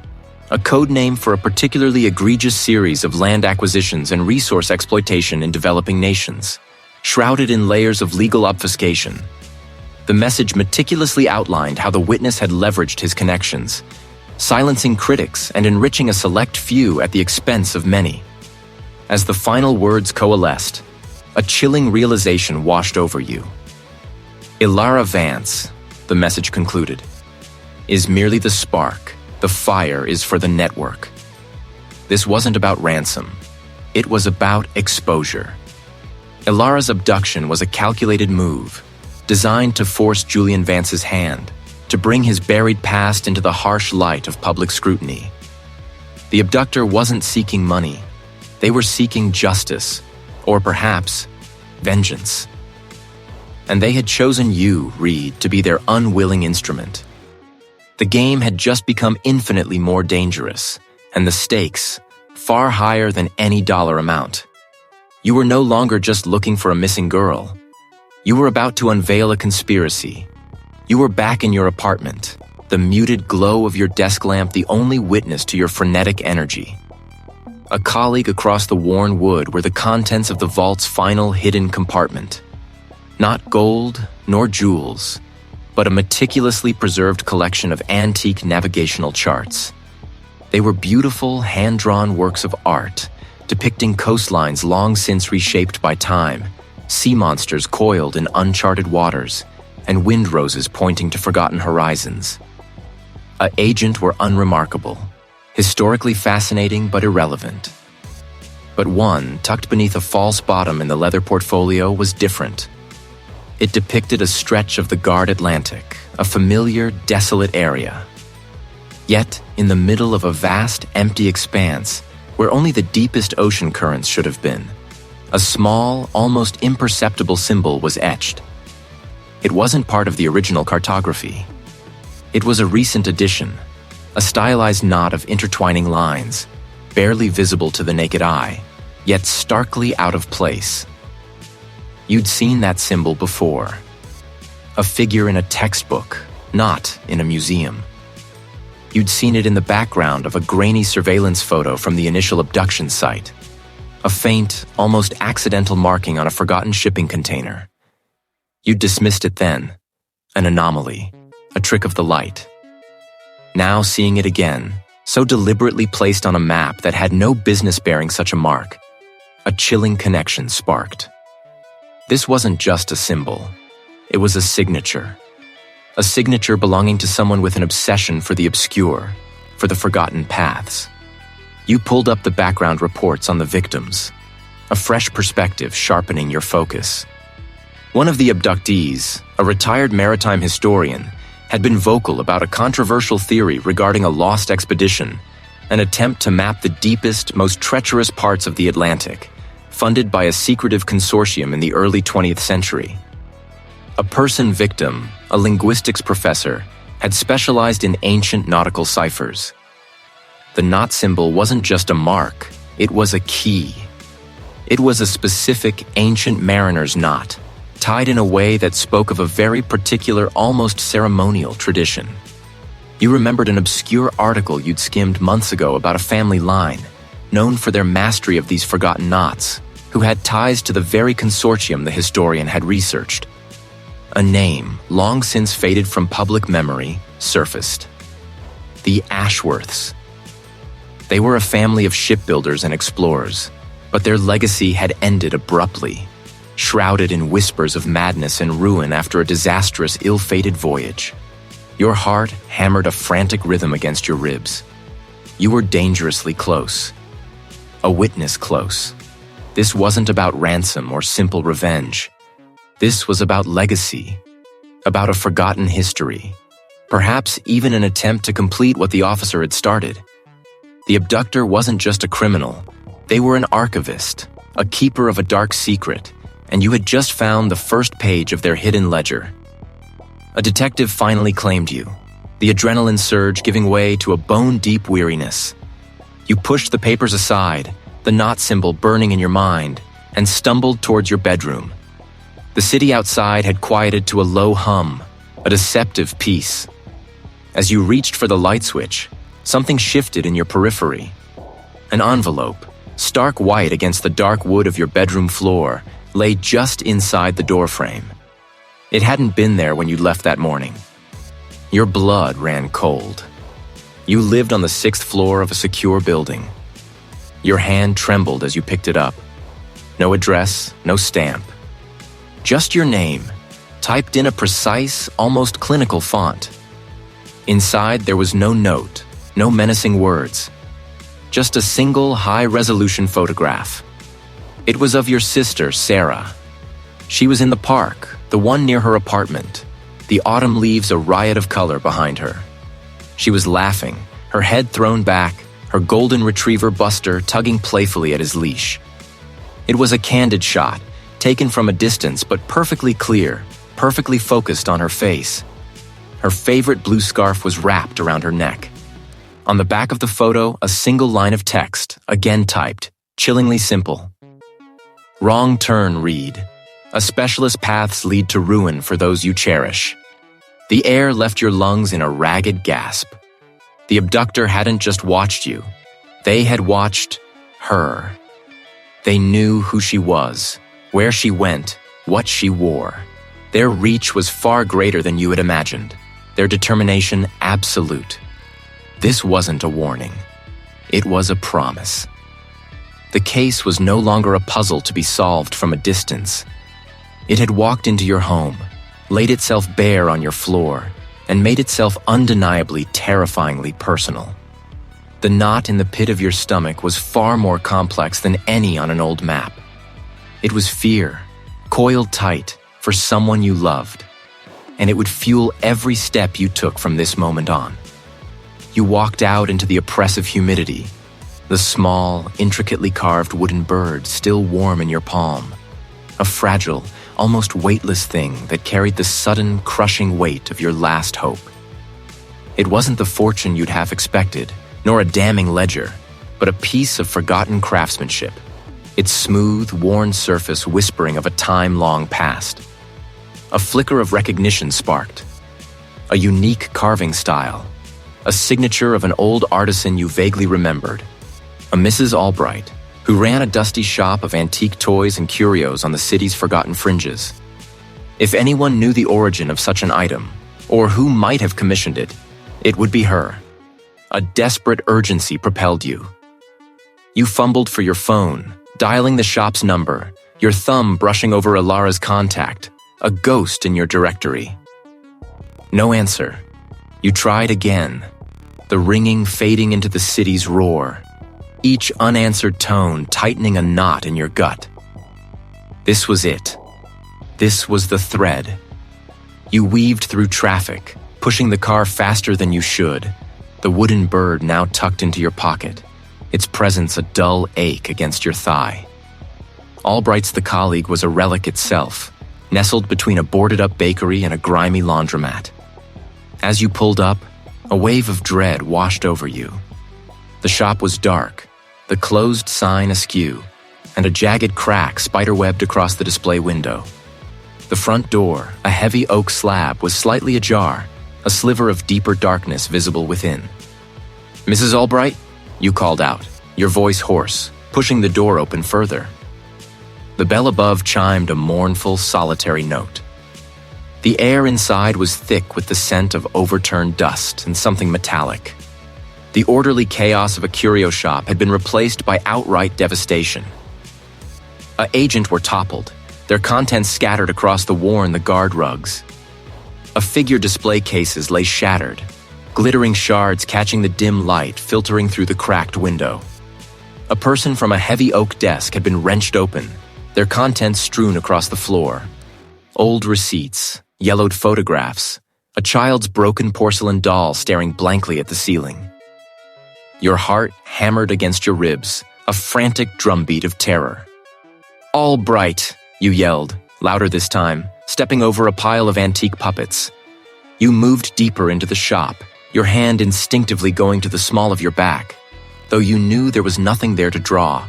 a code name for a particularly egregious series of land acquisitions and resource exploitation in developing nations, shrouded in layers of legal obfuscation. The message meticulously outlined how the witness had leveraged his connections, silencing critics and enriching a select few at the expense of many. As the final words coalesced, a chilling realization washed over you. Ilara Vance, the message concluded, is merely the spark. The fire is for the network. This wasn't about ransom. It was about exposure. Ilara's abduction was a calculated move, designed to force Julian Vance's hand, to bring his buried past into the harsh light of public scrutiny. The abductor wasn't seeking money. They were seeking justice, or perhaps vengeance. And they had chosen you, Reed, to be their unwilling instrument. The game had just become infinitely more dangerous, and the stakes far higher than any dollar amount. You were no longer just looking for a missing girl. You were about to unveil a conspiracy. You were back in your apartment, the muted glow of your desk lamp the only witness to your frenetic energy. A colleague across the worn wood were the contents of the vault's final hidden compartment. Not gold nor jewels, but a meticulously preserved collection of antique navigational charts. They were beautiful, hand-drawn works of art, depicting coastlines long since reshaped by time, sea monsters coiled in uncharted waters, and wind roses pointing to forgotten horizons. Agent were unremarkable, historically fascinating but irrelevant. But one, tucked beneath a false bottom in the leather portfolio, was different. It depicted a stretch of the Guard Atlantic, a familiar, desolate area. Yet, in the middle of a vast, empty expanse, where only the deepest ocean currents should have been, a small, almost imperceptible symbol was etched. It wasn't part of the original cartography. It was a recent addition, a stylized knot of intertwining lines, barely visible to the naked eye, yet starkly out of place. You'd seen that symbol before. A figure in a textbook, not in a museum. You'd seen it in the background of a grainy surveillance photo from the initial abduction site. A faint, almost accidental marking on a forgotten shipping container. You'd dismissed it then, an anomaly, a trick of the light. Now seeing it again, so deliberately placed on a map that had no business bearing such a mark, a chilling connection sparked. This wasn't just a symbol. It was a signature. A signature belonging to someone with an obsession for the obscure, for the forgotten paths. You pulled up the background reports on the victims, a fresh perspective sharpening your focus. One of the abductees, a retired maritime historian, had been vocal about a controversial theory regarding a lost expedition, an attempt to map the deepest, most treacherous parts of the Atlantic, funded by a secretive consortium in the early 20th century. A person victim, a linguistics professor, had specialized in ancient nautical ciphers. The knot symbol wasn't just a mark, it was a key. It was a specific ancient mariner's knot, tied in a way that spoke of a very particular, almost ceremonial tradition. You remembered an obscure article you'd skimmed months ago about a family line, known for their mastery of these forgotten knots, who had ties to the very consortium the historian had researched. A name, long since faded from public memory, surfaced. The Ashworths. They were a family of shipbuilders and explorers, but their legacy had ended abruptly, shrouded in whispers of madness and ruin after a disastrous, ill-fated voyage. Your heart hammered a frantic rhythm against your ribs. You were dangerously close. A witness close. This wasn't about ransom or simple revenge. This was about legacy, about a forgotten history, perhaps even an attempt to complete what the officer had started. The abductor wasn't just a criminal. They were an archivist, a keeper of a dark secret, and you had just found the first page of their hidden ledger. A detective finally claimed you, the adrenaline surge giving way to a bone-deep weariness. You pushed the papers aside, the knot symbol burning in your mind, and stumbled towards your bedroom. The city outside had quieted to a low hum, a deceptive peace. As you reached for the light switch, something shifted in your periphery. An envelope, stark white against the dark wood of your bedroom floor, lay just inside the doorframe. It hadn't been there when you left that morning. Your blood ran cold. You lived on the 6th floor of a secure building. Your hand trembled as you picked it up. No address, no stamp. Just your name, typed in a precise, almost clinical font. Inside, there was no note, no menacing words. Just a single high-resolution photograph. It was of your sister, Sarah. She was in the park, the one near her apartment, the autumn leaves a riot of color behind her. She was laughing, her head thrown back, her golden retriever Buster tugging playfully at his leash. It was a candid shot, taken from a distance but perfectly clear, perfectly focused on her face. Her favorite blue scarf was wrapped around her neck. On the back of the photo, a single line of text, again typed, chillingly simple. Wrong turn, read. A specialist paths lead to ruin for those you cherish. The air left your lungs in a ragged gasp. The abductor hadn't just watched you. They had watched her. They knew who she was, where she went, what she wore. Their reach was far greater than you had imagined. Their determination absolute. This wasn't a warning. It was a promise. The case was no longer a puzzle to be solved from a distance. It had walked into your home, laid itself bare on your floor, and made itself undeniably, terrifyingly personal. The knot in the pit of your stomach was far more complex than any on an old map. It was fear, coiled tight, for someone you loved, and it would fuel every step you took from this moment on. You walked out into the oppressive humidity, the small, intricately carved wooden bird still warm in your palm, a fragile, almost weightless thing that carried the sudden, crushing weight of your last hope. It wasn't the fortune you'd half expected, nor a damning ledger, but a piece of forgotten craftsmanship, its smooth, worn surface whispering of a time long past. A flicker of recognition sparked. A unique carving style, a signature of an old artisan you vaguely remembered, a Mrs. Albright, who ran a dusty shop of antique toys and curios on the city's forgotten fringes. If anyone knew the origin of such an item, or who might have commissioned it, it would be her. A desperate urgency propelled you. You fumbled for your phone, dialing the shop's number, your thumb brushing over Alara's contact, a ghost in your directory. No answer. You tried again, the ringing fading into the city's roar, each unanswered tone tightening a knot in your gut. This was it. This was the thread. You weaved through traffic, pushing the car faster than you should, the wooden bird now tucked into your pocket, its presence a dull ache against your thigh. Albright's the colleague was a relic itself, nestled between a boarded-up bakery and a grimy laundromat. As you pulled up, a wave of dread washed over you. The shop was dark, the closed sign askew, and a jagged crack spiderwebbed across the display window. The front door, a heavy oak slab, was slightly ajar, a sliver of deeper darkness visible within. "Mrs. Albright?" you called out, your voice hoarse, pushing the door open further. The bell above chimed a mournful, solitary note. The air inside was thick with the scent of overturned dust and something metallic. The orderly chaos of a curio shop had been replaced by outright devastation. An agent were toppled, their contents scattered across the worn guard rugs. A figure display cases lay shattered, glittering shards catching the dim light filtering through the cracked window. A person from a heavy oak desk had been wrenched open, their contents strewn across the floor. Old receipts, yellowed photographs, a child's broken porcelain doll staring blankly at the ceiling. Your heart hammered against your ribs, a frantic drumbeat of terror. "Albright," you yelled, louder this time, stepping over a pile of antique puppets. You moved deeper into the shop, your hand instinctively going to the small of your back, though you knew there was nothing there to draw.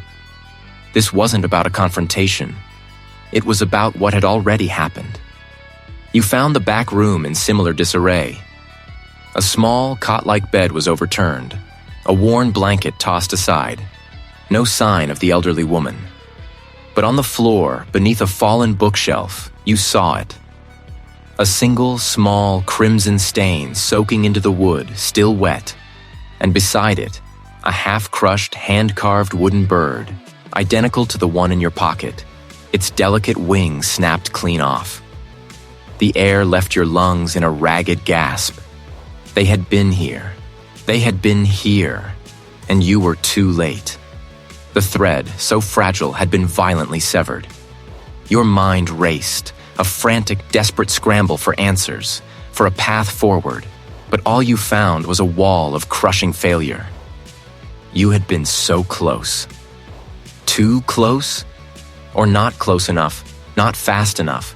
This wasn't about a confrontation. It was about what had already happened. You found the back room in similar disarray. A small, cot-like bed was overturned, a worn blanket tossed aside. No sign of the elderly woman. But on the floor, beneath a fallen bookshelf, you saw it. A single, small, crimson stain soaking into the wood, still wet, and beside it, a half-crushed, hand-carved wooden bird, identical to the one in your pocket, its delicate wings snapped clean off. The air left your lungs in a ragged gasp. They had been here. They had been here, and you were too late. The thread, so fragile, had been violently severed. Your mind raced, a frantic, desperate scramble for answers, for a path forward, but all you found was a wall of crushing failure. You had been so close. Too close? Or not close enough, not fast enough.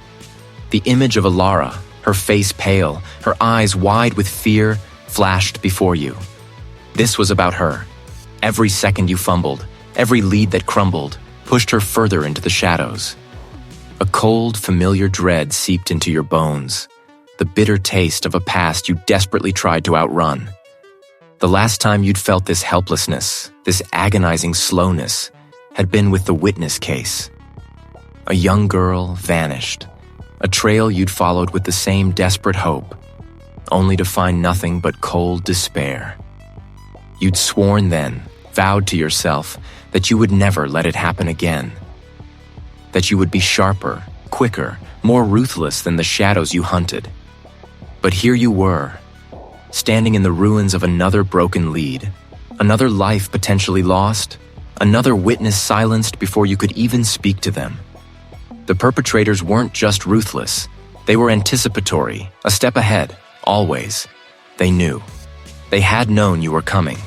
The image of Alara, her face pale, her eyes wide with fear, flashed before you. This was about her. Every second you fumbled, every lead that crumbled, pushed her further into the shadows. A cold, familiar dread seeped into your bones, the bitter taste of a past you desperately tried to outrun. The last time you'd felt this helplessness, this agonizing slowness, had been with the witness case. A young girl vanished, a trail you'd followed with the same desperate hope, only to find nothing but cold despair. You'd sworn then, vowed to yourself, that you would never let it happen again. That you would be sharper, quicker, more ruthless than the shadows you hunted. But here you were, standing in the ruins of another broken lead, another life potentially lost, another witness silenced before you could even speak to them. The perpetrators weren't just ruthless, they were anticipatory, a step ahead, always. They knew. They had known you were coming.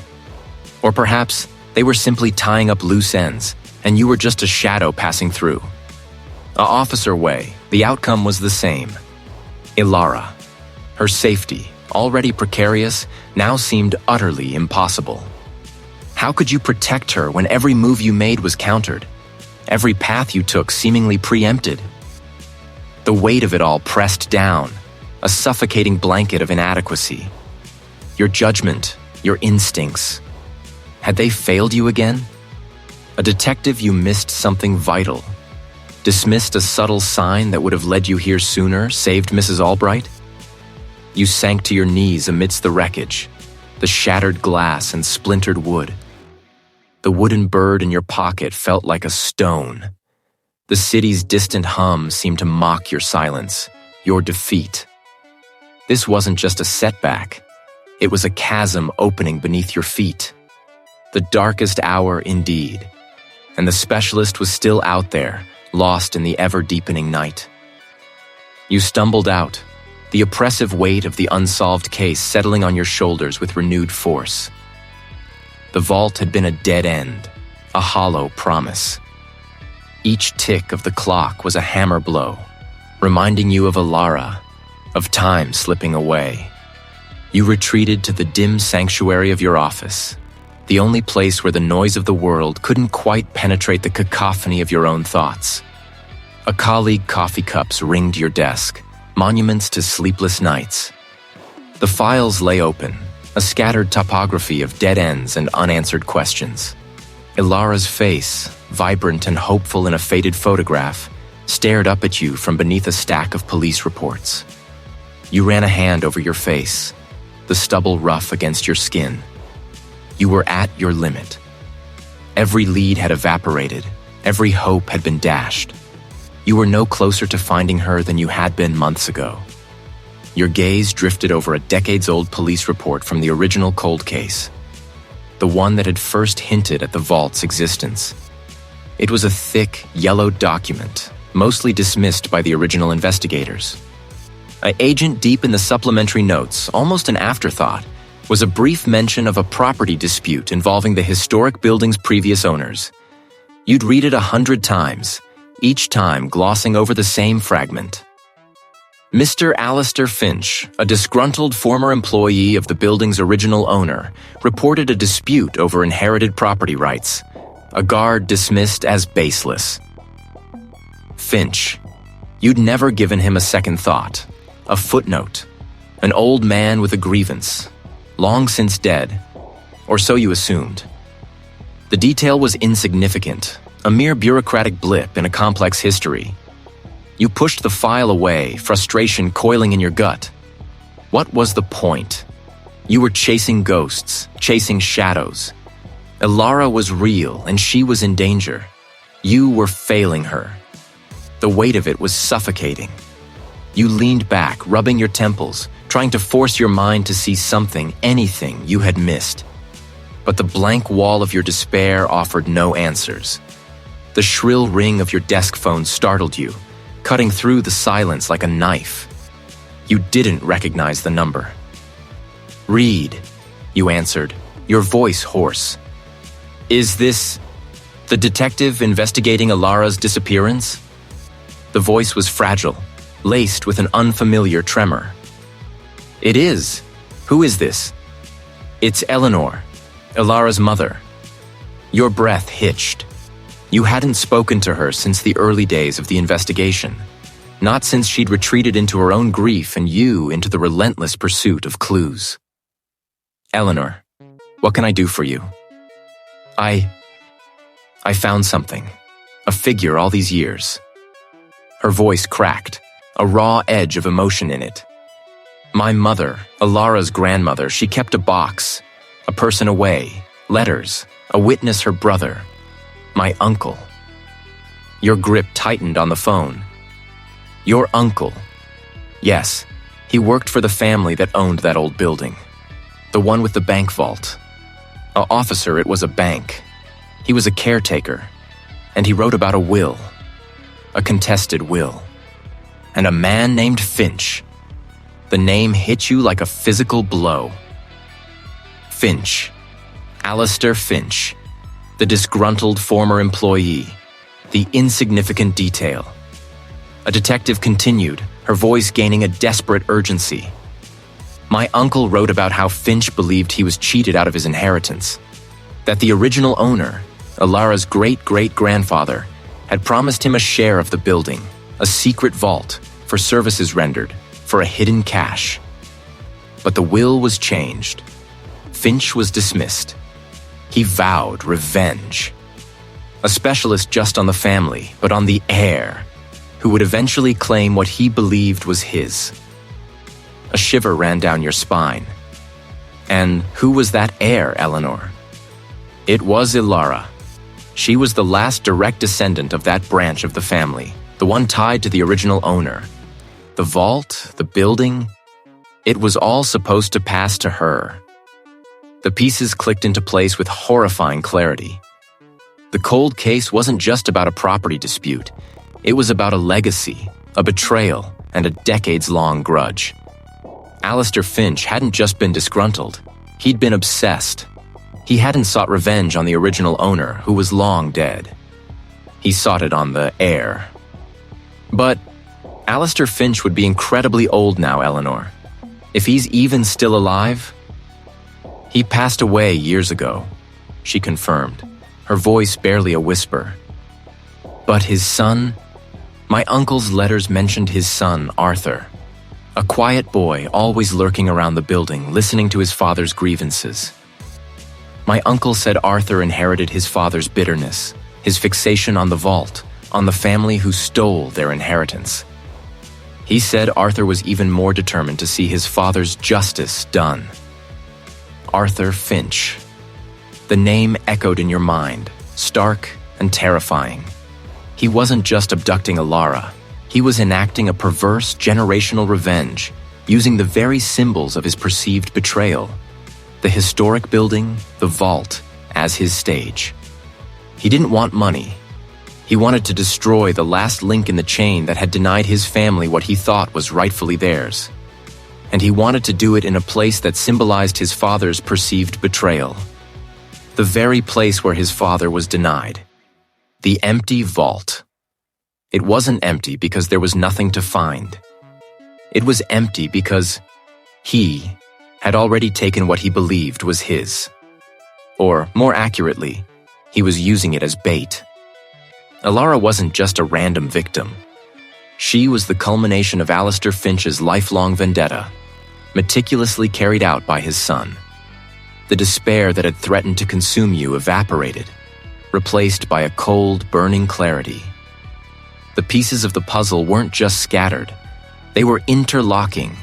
Or perhaps they were simply tying up loose ends, and you were just a shadow passing through. A officer way, the outcome was the same. Ilara. Her safety, already precarious, now seemed utterly impossible. How could you protect her when every move you made was countered? Every path you took seemingly preempted? The weight of it all pressed down, a suffocating blanket of inadequacy. Your judgment, your instincts. Had they failed you again? A detective, you missed something vital. Dismissed a subtle sign that would have led you here sooner, saved Mrs. Albright? You sank to your knees amidst the wreckage, the shattered glass and splintered wood. The wooden bird in your pocket felt like a stone. The city's distant hum seemed to mock your silence, your defeat. This wasn't just a setback. It was a chasm opening beneath your feet. The darkest hour indeed. And the specialist was still out there, lost in the ever-deepening night. You stumbled out, the oppressive weight of the unsolved case settling on your shoulders with renewed force. The vault had been a dead end, a hollow promise. Each tick of the clock was a hammer blow, reminding you of Alara, of time slipping away. You retreated to the dim sanctuary of your office, the only place where the noise of the world couldn't quite penetrate the cacophony of your own thoughts. A colleague coffee cups ringed your desk, monuments to sleepless nights. The files lay open, a scattered topography of dead ends and unanswered questions. Ilara's face, vibrant and hopeful in a faded photograph, stared up at you from beneath a stack of police reports. You ran a hand over your face, the stubble rough against your skin. You were at your limit. Every lead had evaporated, every hope had been dashed. You were no closer to finding her than you had been months ago. Your gaze drifted over a decades-old police report from the original cold case, the one that had first hinted at the vault's existence. It was a thick, yellowed document, mostly dismissed by the original investigators. An agent deep in the supplementary notes, almost an afterthought, was a brief mention of a property dispute involving the historic building's previous owners. You'd read it 100 times, each time glossing over the same fragment. Mr. Alistair Finch, a disgruntled former employee of the building's original owner, reported a dispute over inherited property rights. A guard dismissed as baseless. Finch. You'd never given him a second thought, a footnote, an old man with a grievance, long since dead, or so you assumed. The detail was insignificant, a mere bureaucratic blip in a complex history. You pushed the file away, frustration coiling in your gut. What was the point? You were chasing ghosts, chasing shadows. Ilara was real, and she was in danger. You were failing her. The weight of it was suffocating. You leaned back, rubbing your temples, trying to force your mind to see something, anything you had missed. But the blank wall of your despair offered no answers. The shrill ring of your desk phone startled you, cutting through the silence like a knife. You didn't recognize the number. "Reed," you answered, your voice hoarse. "Is this the detective investigating Ilara's disappearance?" The voice was fragile, laced with an unfamiliar tremor. "It is. Who is this?" "It's Eleanor, Ilara's mother." Your breath hitched. You hadn't spoken to her since the early days of the investigation, not since she'd retreated into her own grief and you into the relentless pursuit of clues. "Eleanor, what can I do for you?" I found something, a figure all these years." Her voice cracked, a raw edge of emotion in it. "My mother, Ilara's grandmother, she kept a box, a person away, letters, a witness her brother, my uncle." Your grip tightened on the phone. "Your uncle." Yes, he worked for the family that owned that old building. The one with the bank vault. An officer, it was a bank. He was a caretaker, and he wrote about a will. A contested will. And a man named Finch. The name hit you like a physical blow. Finch. Alistair Finch. The disgruntled former employee. The insignificant detail. A detective continued, her voice gaining a desperate urgency. "My uncle wrote about how Finch believed he was cheated out of his inheritance. That the original owner, Ilara's great-great-grandfather, had promised him a share of the building, a secret vault, for services rendered, for a hidden cache. But the will was changed. Finch was dismissed. He vowed revenge. A specialist just on the family, but on the heir, who would eventually claim what he believed was his." A shiver ran down your spine. "And who was that heir, Eleanor?" "It was Ilara. She was the last direct descendant of that branch of the family, the one tied to the original owner. The vault, the building, it was all supposed to pass to her." The pieces clicked into place with horrifying clarity. The cold case wasn't just about a property dispute. It was about a legacy, a betrayal, and a decades-long grudge. Alistair Finch hadn't just been disgruntled. He'd been obsessed. He hadn't sought revenge on the original owner, who was long dead. He sought it on the heir. But Alistair Finch would be incredibly old now, Eleanor. If he's even still alive... "He passed away years ago," she confirmed, her voice barely a whisper. "But his son, My uncle's letters mentioned his son, Arthur, a quiet boy always lurking around the building, listening to his father's grievances. My uncle said Arthur inherited his father's bitterness, his fixation on the vault, on the family who stole their inheritance. He said Arthur was even more determined to see his father's justice done. Arthur Finch. The name echoed in your mind, stark and terrifying. He wasn't just abducting Alara. He was enacting a perverse generational revenge, using the very symbols of his perceived betrayal, the historic building, the vault, as his stage. He didn't want money. He wanted to destroy the last link in the chain that had denied his family what he thought was rightfully theirs. And he wanted to do it in a place that symbolized his father's perceived betrayal. The very place where his father was denied. The empty vault. It wasn't empty because there was nothing to find. It was empty because he had already taken what he believed was his. Or, more accurately, he was using it as bait. Alara wasn't just a random victim. She was the culmination of Alistair Finch's lifelong vendetta, meticulously carried out by his son. The despair that had threatened to consume you evaporated, replaced by a cold, burning clarity. The pieces of the puzzle weren't just scattered. They were interlocking,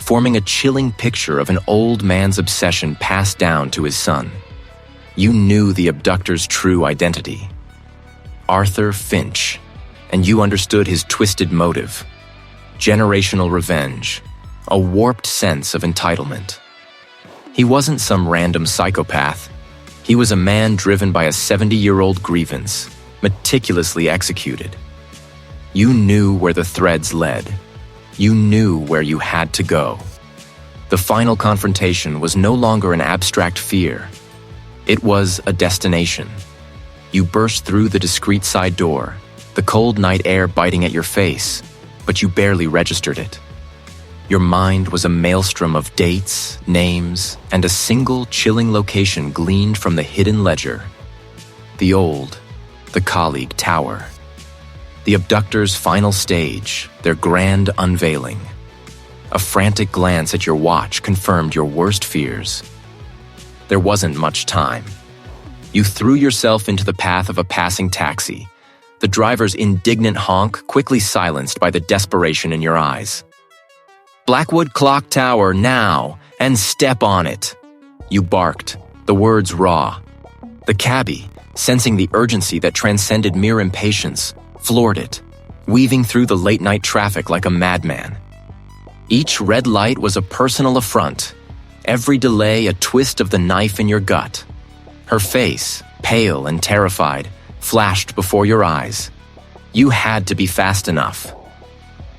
forming a chilling picture of an old man's obsession passed down to his son. You knew the abductor's true identity. Arthur Finch, and you understood his twisted motive. Generational revenge, a warped sense of entitlement. He wasn't some random psychopath. He was a man driven by a 70-year-old grievance, meticulously executed. You knew where the threads led. You knew where you had to go. The final confrontation was no longer an abstract fear. It was a destination. You burst through the discreet side door, the cold night air biting at your face, but you barely registered it. Your mind was a maelstrom of dates, names, and a single chilling location gleaned from the hidden ledger. The colleague tower. The abductor's final stage, their grand unveiling. A frantic glance at your watch confirmed your worst fears. There wasn't much time. You threw yourself into the path of a passing taxi, the driver's indignant honk quickly silenced by the desperation in your eyes. "Blackwood Clock Tower, now, and step on it," you barked, the words raw. The cabbie, sensing the urgency that transcended mere impatience, floored it, weaving through the late-night traffic like a madman. Each red light was a personal affront, every delay a twist of the knife in your gut. Her face, pale and terrified, flashed before your eyes. You had to be fast enough.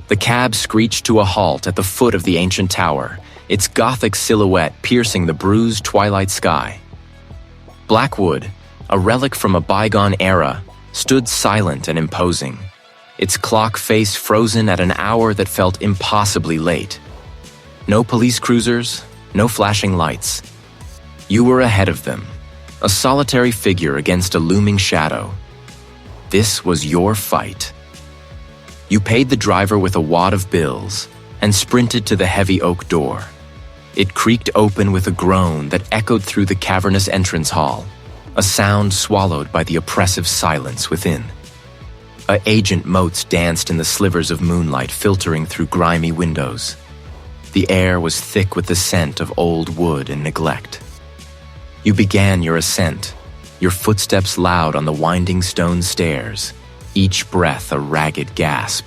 The cab screeched to a halt at the foot of the ancient tower, its gothic silhouette piercing the bruised twilight sky. Blackwood, a relic from a bygone era, stood silent and imposing, its clock face frozen at an hour that felt impossibly late. No police cruisers, no flashing lights. You were ahead of them, a solitary figure against a looming shadow. This was your fight. You paid the driver with a wad of bills and sprinted to the heavy oak door. It creaked open with a groan that echoed through the cavernous entrance hall, a sound swallowed by the oppressive silence within. Agent motes danced in the slivers of moonlight filtering through grimy windows. The air was thick with the scent of old wood and neglect. You began your ascent, your footsteps loud on the winding stone stairs, each breath a ragged gasp.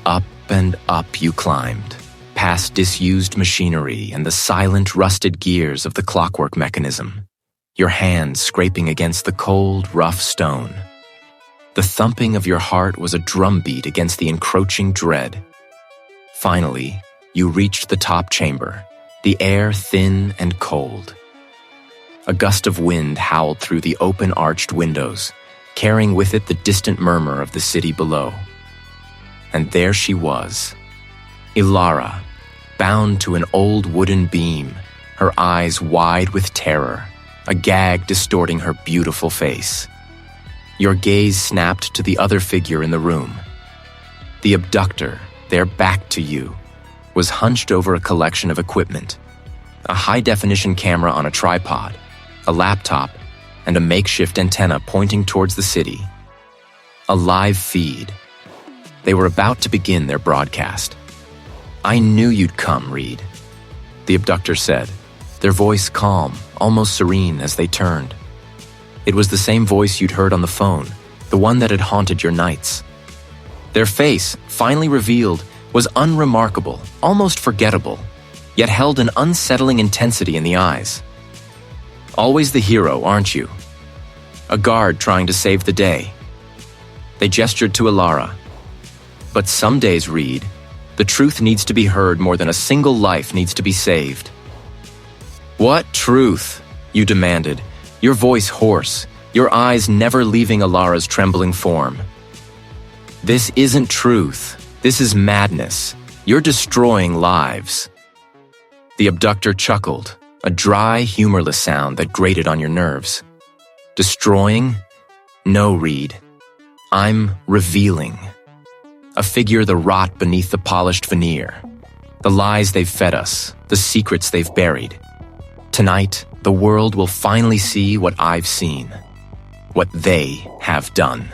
Up and up you climbed, past disused machinery and the silent, rusted gears of the clockwork mechanism, your hands scraping against the cold, rough stone. The thumping of your heart was a drumbeat against the encroaching dread. Finally, you reached the top chamber, the air thin and cold. A gust of wind howled through the open arched windows, carrying with it the distant murmur of the city below. And there she was, Alara, bound to an old wooden beam, her eyes wide with terror, a gag distorting her beautiful face. Your gaze snapped to the other figure in the room. The abductor, their back to you, was hunched over a collection of equipment. A high-definition camera on a tripod, a laptop, and a makeshift antenna pointing towards the city. A live feed. They were about to begin their broadcast. "I knew you'd come, Reed," the abductor said, their voice calm, almost serene as they turned. It was the same voice you'd heard on the phone, the one that had haunted your nights. Their face, finally revealed, was unremarkable, almost forgettable, yet held an unsettling intensity in the eyes. "Always the hero, aren't you? A guard trying to save the day." They gestured to Alara. "But some days, Reed, the truth needs to be heard more than a single life needs to be saved." "What truth?" you demanded, your voice hoarse, your eyes never leaving Alara's trembling form. "This isn't truth. This is madness. You're destroying lives." The abductor chuckled, a dry, humorless sound that grated on your nerves. "Destroying? No, Reed. I'm revealing. A figure the rot beneath the polished veneer. The lies they've fed us, the secrets they've buried. Tonight, the world will finally see what I've seen. What they have done."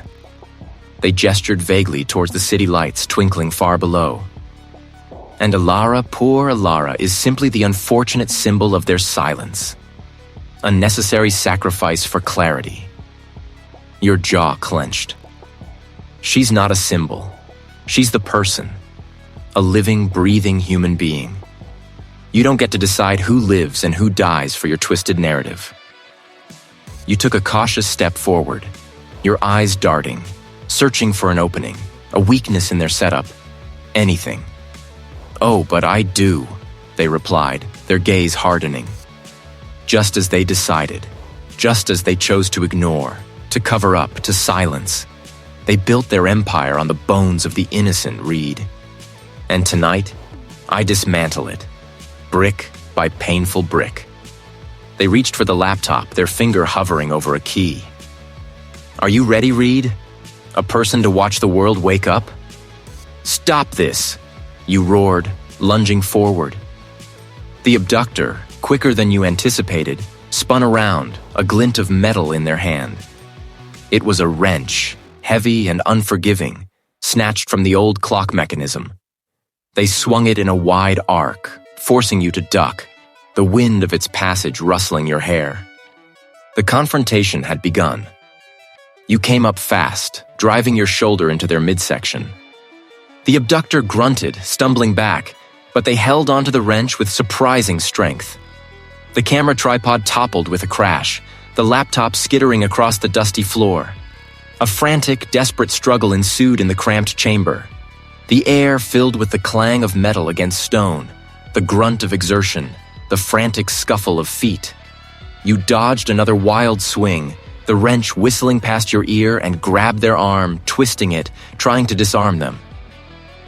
They gestured vaguely towards the city lights twinkling far below. "And Alara, poor Alara, is simply the unfortunate symbol of their silence. A necessary sacrifice for clarity." Your jaw clenched. "She's not a symbol. She's the person. A living, breathing human being. You don't get to decide who lives and who dies for your twisted narrative." You took a cautious step forward, your eyes darting, searching for an opening, a weakness in their setup, anything. "Oh, but I do," they replied, their gaze hardening. Just as they decided, just as they chose to ignore, to cover up, to silence, they built their empire on the bones of the innocent, Reed. And tonight, I dismantle it, brick by painful brick. They reached for the laptop, their finger hovering over a key. "Are you ready, Reed? A person to watch the world wake up?" "Stop this!" you roared, lunging forward. The abductor, quicker than you anticipated, spun around, a glint of metal in their hand. It was a wrench, heavy and unforgiving, snatched from the old clock mechanism. They swung it in a wide arc, forcing you to duck, the wind of its passage rustling your hair. The confrontation had begun. You came up fast, driving your shoulder into their midsection. The abductor grunted, stumbling back, but they held onto the wrench with surprising strength. The camera tripod toppled with a crash, the laptop skittering across the dusty floor. A frantic, desperate struggle ensued in the cramped chamber. The air filled with the clang of metal against stone, the grunt of exertion, the frantic scuffle of feet. You dodged another wild swing, the wrench whistling past your ear, and grabbed their arm, twisting it, trying to disarm them.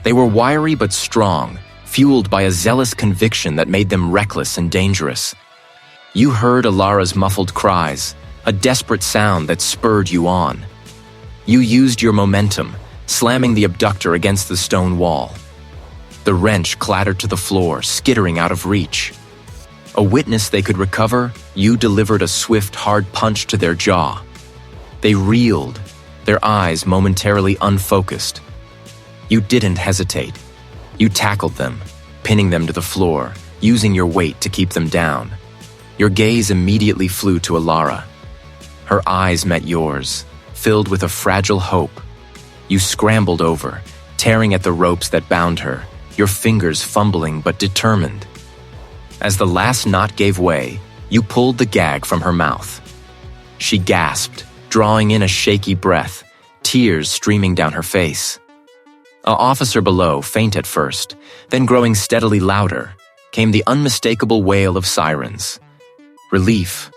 They were wiry but strong, fueled by a zealous conviction that made them reckless and dangerous. You heard Alara's muffled cries, a desperate sound that spurred you on. You used your momentum, slamming the abductor against the stone wall. The wrench clattered to the floor, skittering out of reach. A witness they could recover, you delivered a swift, hard punch to their jaw. They reeled, their eyes momentarily unfocused. You didn't hesitate. You tackled them, pinning them to the floor, using your weight to keep them down. Your gaze immediately flew to Alara. Her eyes met yours, filled with a fragile hope. You scrambled over, tearing at the ropes that bound her, your fingers fumbling but determined. As the last knot gave way, you pulled the gag from her mouth. She gasped, drawing in a shaky breath, tears streaming down her face. An officer below, faint at first, then growing steadily louder, came the unmistakable wail of sirens. Relief,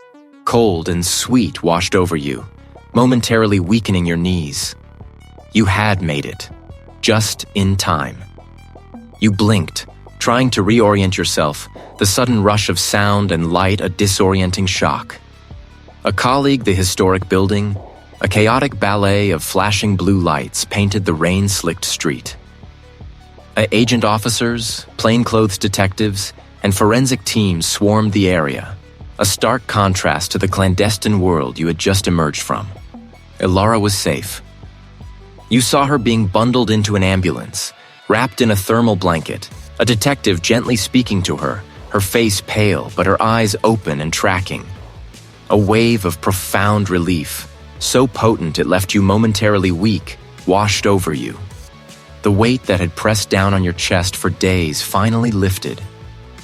cold and sweet, washed over you, momentarily weakening your knees. You had made it, just in time. You blinked, trying to reorient yourself, the sudden rush of sound and light a disorienting shock. A colleague, the historic building, a chaotic ballet of flashing blue lights painted the rain-slicked street. Agent officers, plainclothes detectives, and forensic teams swarmed the area, a stark contrast to the clandestine world you had just emerged from. Ilara was safe. You saw her being bundled into an ambulance, wrapped in a thermal blanket, a detective gently speaking to her, her face pale but her eyes open and tracking. A wave of profound relief, so potent it left you momentarily weak, washed over you. The weight that had pressed down on your chest for days finally lifted,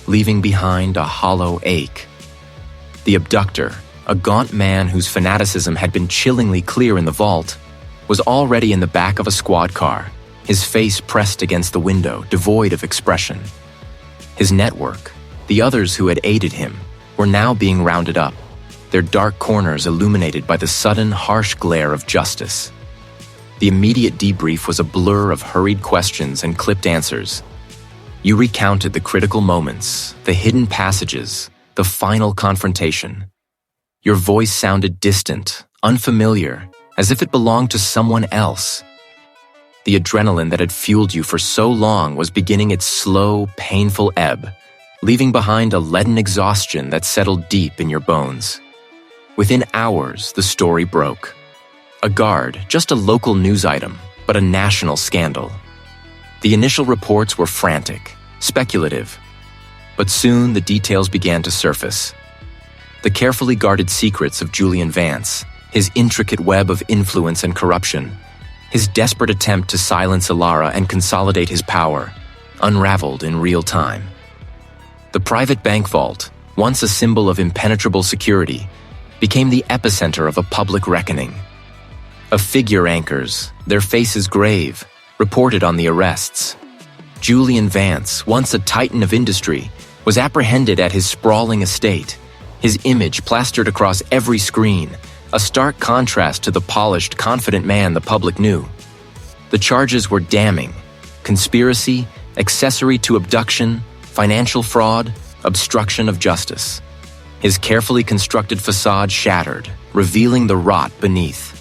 leaving behind a hollow ache. The abductor, a gaunt man whose fanaticism had been chillingly clear in the vault, was already in the back of a squad car, his face pressed against the window, devoid of expression. His network, the others who had aided him, were now being rounded up, their dark corners illuminated by the sudden, harsh glare of justice. The immediate debrief was a blur of hurried questions and clipped answers. You recounted the critical moments, the hidden passages, the final confrontation. Your voice sounded distant, unfamiliar, as if it belonged to someone else. The adrenaline that had fueled you for so long was beginning its slow, painful ebb, leaving behind a leaden exhaustion that settled deep in your bones. Within hours, the story broke. A guard, just a local news item, but a national scandal. The initial reports were frantic, speculative, but soon the details began to surface. The carefully guarded secrets of Julian Vance, his intricate web of influence and corruption, his desperate attempt to silence Ilara and consolidate his power, unraveled in real time. The private bank vault, once a symbol of impenetrable security, became the epicenter of a public reckoning. Figure anchors, their faces grave, reported on the arrests. Julian Vance, once a titan of industry, was apprehended at his sprawling estate, his image plastered across every screen, a stark contrast to the polished, confident man the public knew. The charges were damning: conspiracy, accessory to abduction, financial fraud, obstruction of justice. His carefully constructed facade shattered, revealing the rot beneath.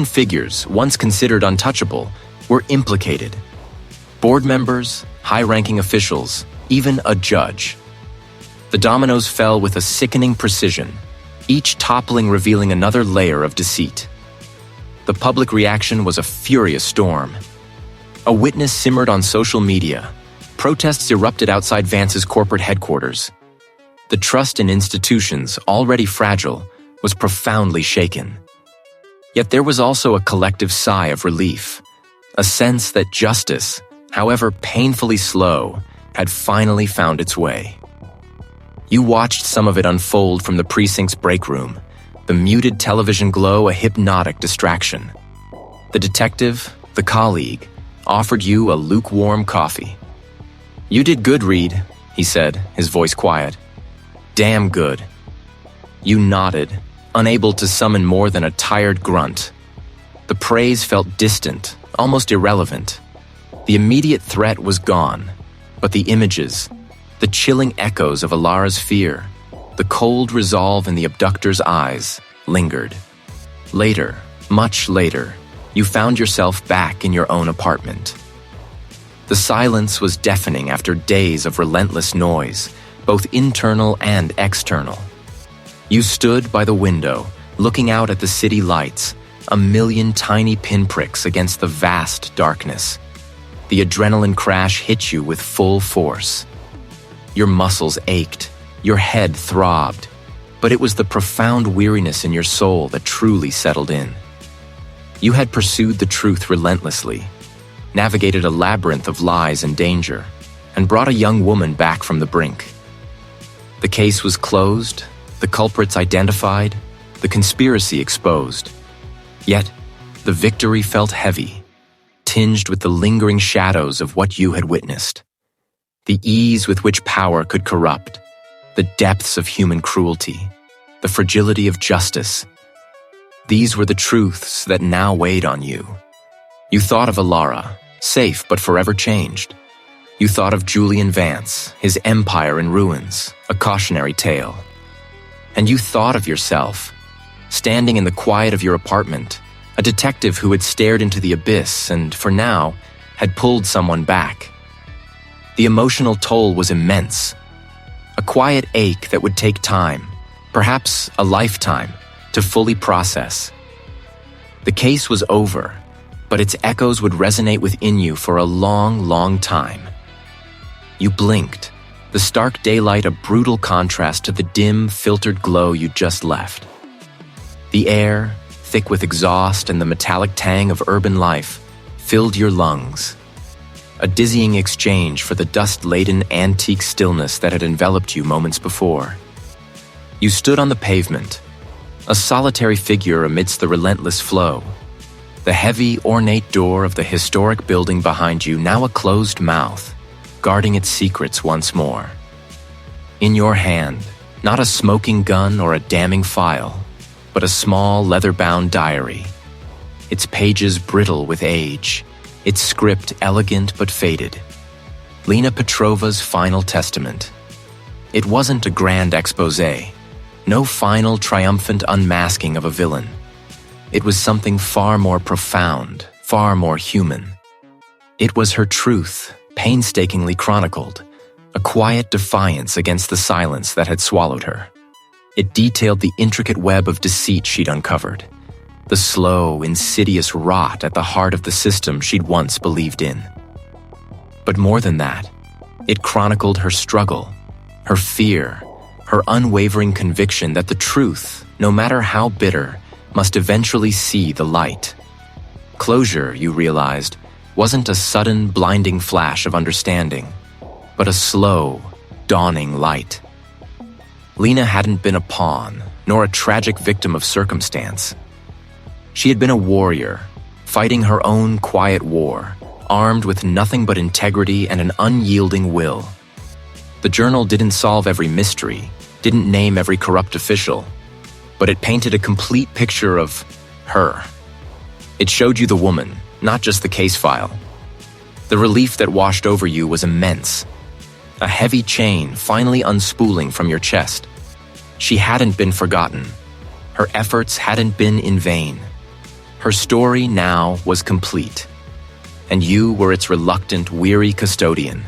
Figures, once considered untouchable, were implicated. Board members, high-ranking officials, even a judge. The dominoes fell with a sickening precision, each toppling revealing another layer of deceit. The public reaction was a furious storm. A witness simmered on social media. Protests erupted outside Vance's corporate headquarters. The trust in institutions, already fragile, was profoundly shaken. Yet there was also a collective sigh of relief, a sense that justice, however painfully slow, had finally found its way. You watched some of it unfold from the precinct's break room, the muted television glow a hypnotic distraction. The detective, the colleague, offered you a lukewarm coffee. "You did good, Reed," he said, his voice quiet. "Damn good." You nodded, unable to summon more than a tired grunt. The praise felt distant, almost irrelevant. The immediate threat was gone, but the images, the chilling echoes of Ilara's fear, the cold resolve in the abductor's eyes, lingered. Later, much later, you found yourself back in your own apartment. The silence was deafening after days of relentless noise, both internal and external. You stood by the window, looking out at the city lights, a million tiny pinpricks against the vast darkness. The adrenaline crash hit you with full force. Your muscles ached, your head throbbed, but it was the profound weariness in your soul that truly settled in. You had pursued the truth relentlessly, navigated a labyrinth of lies and danger, and brought a young woman back from the brink. The case was closed, the culprits identified, the conspiracy exposed. Yet, the victory felt heavy, tinged with the lingering shadows of what you had witnessed. The ease with which power could corrupt, the depths of human cruelty, the fragility of justice. These were the truths that now weighed on you. You thought of Ilara, safe but forever changed. You thought of Julian Vance, his empire in ruins, a cautionary tale. And you thought of yourself, standing in the quiet of your apartment, a detective who had stared into the abyss and, for now, had pulled someone back. The emotional toll was immense. A quiet ache that would take time, perhaps a lifetime, to fully process. The case was over, but its echoes would resonate within you for a long, long time. You blinked, the stark daylight a brutal contrast to the dim, filtered glow you'd just left. The air, thick with exhaust and the metallic tang of urban life, filled your lungs. A dizzying exchange for the dust-laden antique stillness that had enveloped you moments before. You stood on the pavement, a solitary figure amidst the relentless flow. The heavy, ornate door of the historic building behind you now a closed mouth, guarding its secrets once more. In your hand, not a smoking gun or a damning file, but a small leather-bound diary. Its pages brittle with age, its script elegant but faded. Lena Petrova's final testament. It wasn't a grand exposé, no final triumphant unmasking of a villain. It was something far more profound, far more human. It was her truth, painstakingly chronicled, a quiet defiance against the silence that had swallowed her. It detailed the intricate web of deceit she'd uncovered, the slow, insidious rot at the heart of the system she'd once believed in. But more than that, it chronicled her struggle, her fear, her unwavering conviction that the truth, no matter how bitter, must eventually see the light. Closure, you realized, wasn't a sudden, blinding flash of understanding, but a slow, dawning light. Lena hadn't been a pawn, nor a tragic victim of circumstance. She had been a warrior, fighting her own quiet war, armed with nothing but integrity and an unyielding will. The journal didn't solve every mystery, didn't name every corrupt official, but it painted a complete picture of her. It showed you the woman, not just the case file. The relief that washed over you was immense. A heavy chain finally unspooling from your chest. She hadn't been forgotten. Her efforts hadn't been in vain. Her story now was complete, and you were its reluctant, weary custodian.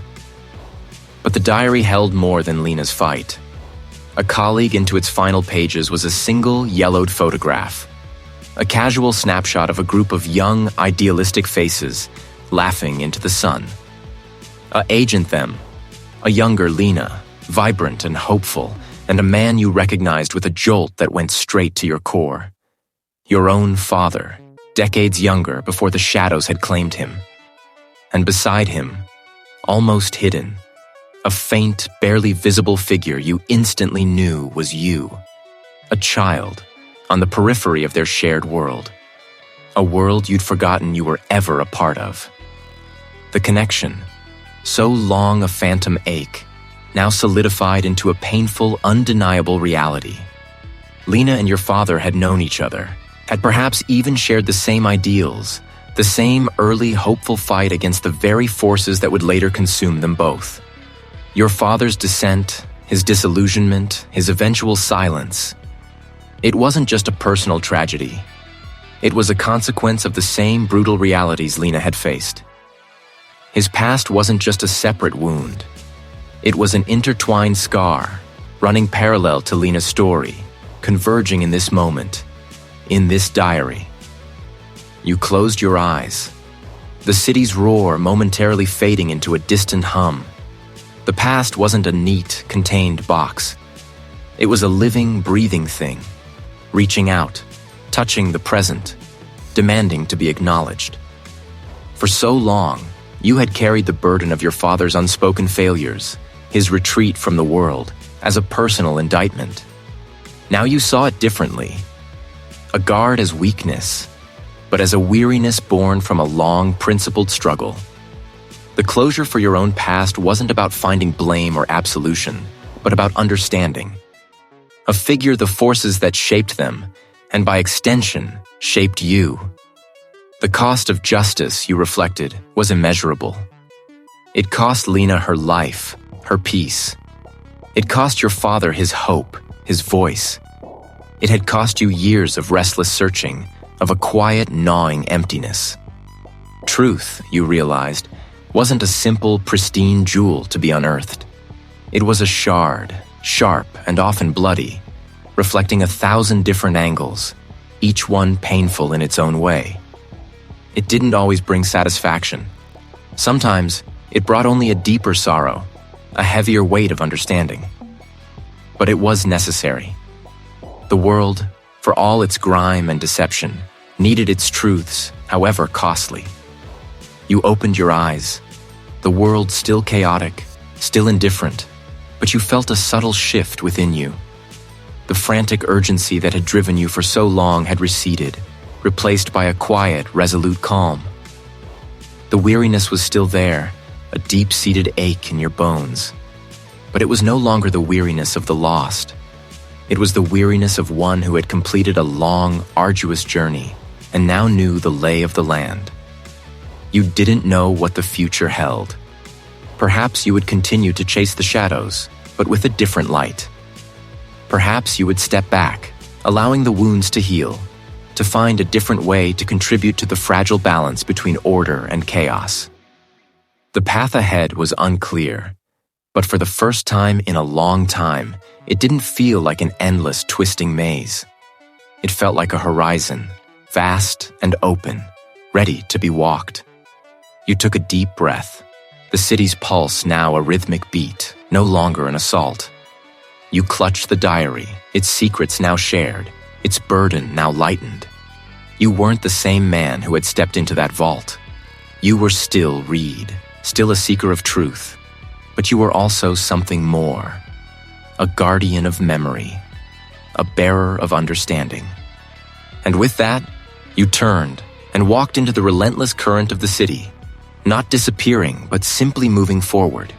But the diary held more than Lena's fight. A colleague into its final pages was a single yellowed photograph, a casual snapshot of a group of young, idealistic faces laughing into the sun. Agent them, a younger Lena, vibrant and hopeful, and a man you recognized with a jolt that went straight to your core. Your own father, decades younger before the shadows had claimed him. And beside him, almost hidden, a faint, barely visible figure you instantly knew was you. A child, on the periphery of their shared world. A world you'd forgotten you were ever a part of. The connection, so long a phantom ache, now solidified into a painful, undeniable reality. Lena and your father had known each other, had perhaps even shared the same ideals, the same early, hopeful fight against the very forces that would later consume them both. Your father's descent, his disillusionment, his eventual silence. It wasn't just a personal tragedy. It was a consequence of the same brutal realities Lena had faced. His past wasn't just a separate wound. It was an intertwined scar, running parallel to Lena's story, converging in this moment, in this diary. You closed your eyes, the city's roar momentarily fading into a distant hum. The past wasn't a neat, contained box. It was a living, breathing thing, reaching out, touching the present, demanding to be acknowledged. For so long, you had carried the burden of your father's unspoken failures, his retreat from the world, as a personal indictment. Now you saw it differently. A guard as weakness, but as a weariness born from a long, principled struggle. The closure for your own past wasn't about finding blame or absolution, but about understanding. A figure the forces that shaped them, and by extension, shaped you. The cost of justice, you reflected, was immeasurable. It cost Lena her life, her peace. It cost your father his hope, his voice. It had cost you years of restless searching, of a quiet, gnawing emptiness. Truth, you realized, wasn't a simple, pristine jewel to be unearthed. It was a shard, sharp and often bloody, reflecting 1,000 different angles, each one painful in its own way. It didn't always bring satisfaction. Sometimes, it brought only a deeper sorrow, a heavier weight of understanding. But it was necessary. The world, for all its grime and deception, needed its truths, however costly. You opened your eyes. The world still chaotic, still indifferent, but you felt a subtle shift within you. The frantic urgency that had driven you for so long had receded, replaced by a quiet, resolute calm. The weariness was still there, a deep-seated ache in your bones. But it was no longer the weariness of the lost. It was the weariness of one who had completed a long, arduous journey and now knew the lay of the land. You didn't know what the future held. Perhaps you would continue to chase the shadows, but with a different light. Perhaps you would step back, allowing the wounds to heal, to find a different way to contribute to the fragile balance between order and chaos. The path ahead was unclear, but for the first time in a long time, it didn't feel like an endless, twisting maze. It felt like a horizon, vast and open, ready to be walked. You took a deep breath, the city's pulse now a rhythmic beat, no longer an assault. You clutched the diary, its secrets now shared, its burden now lightened. You weren't the same man who had stepped into that vault. You were still Reed, still a seeker of truth, but you were also something more. A guardian of memory, a bearer of understanding. And with that, you turned and walked into the relentless current of the city, not disappearing, but simply moving forward.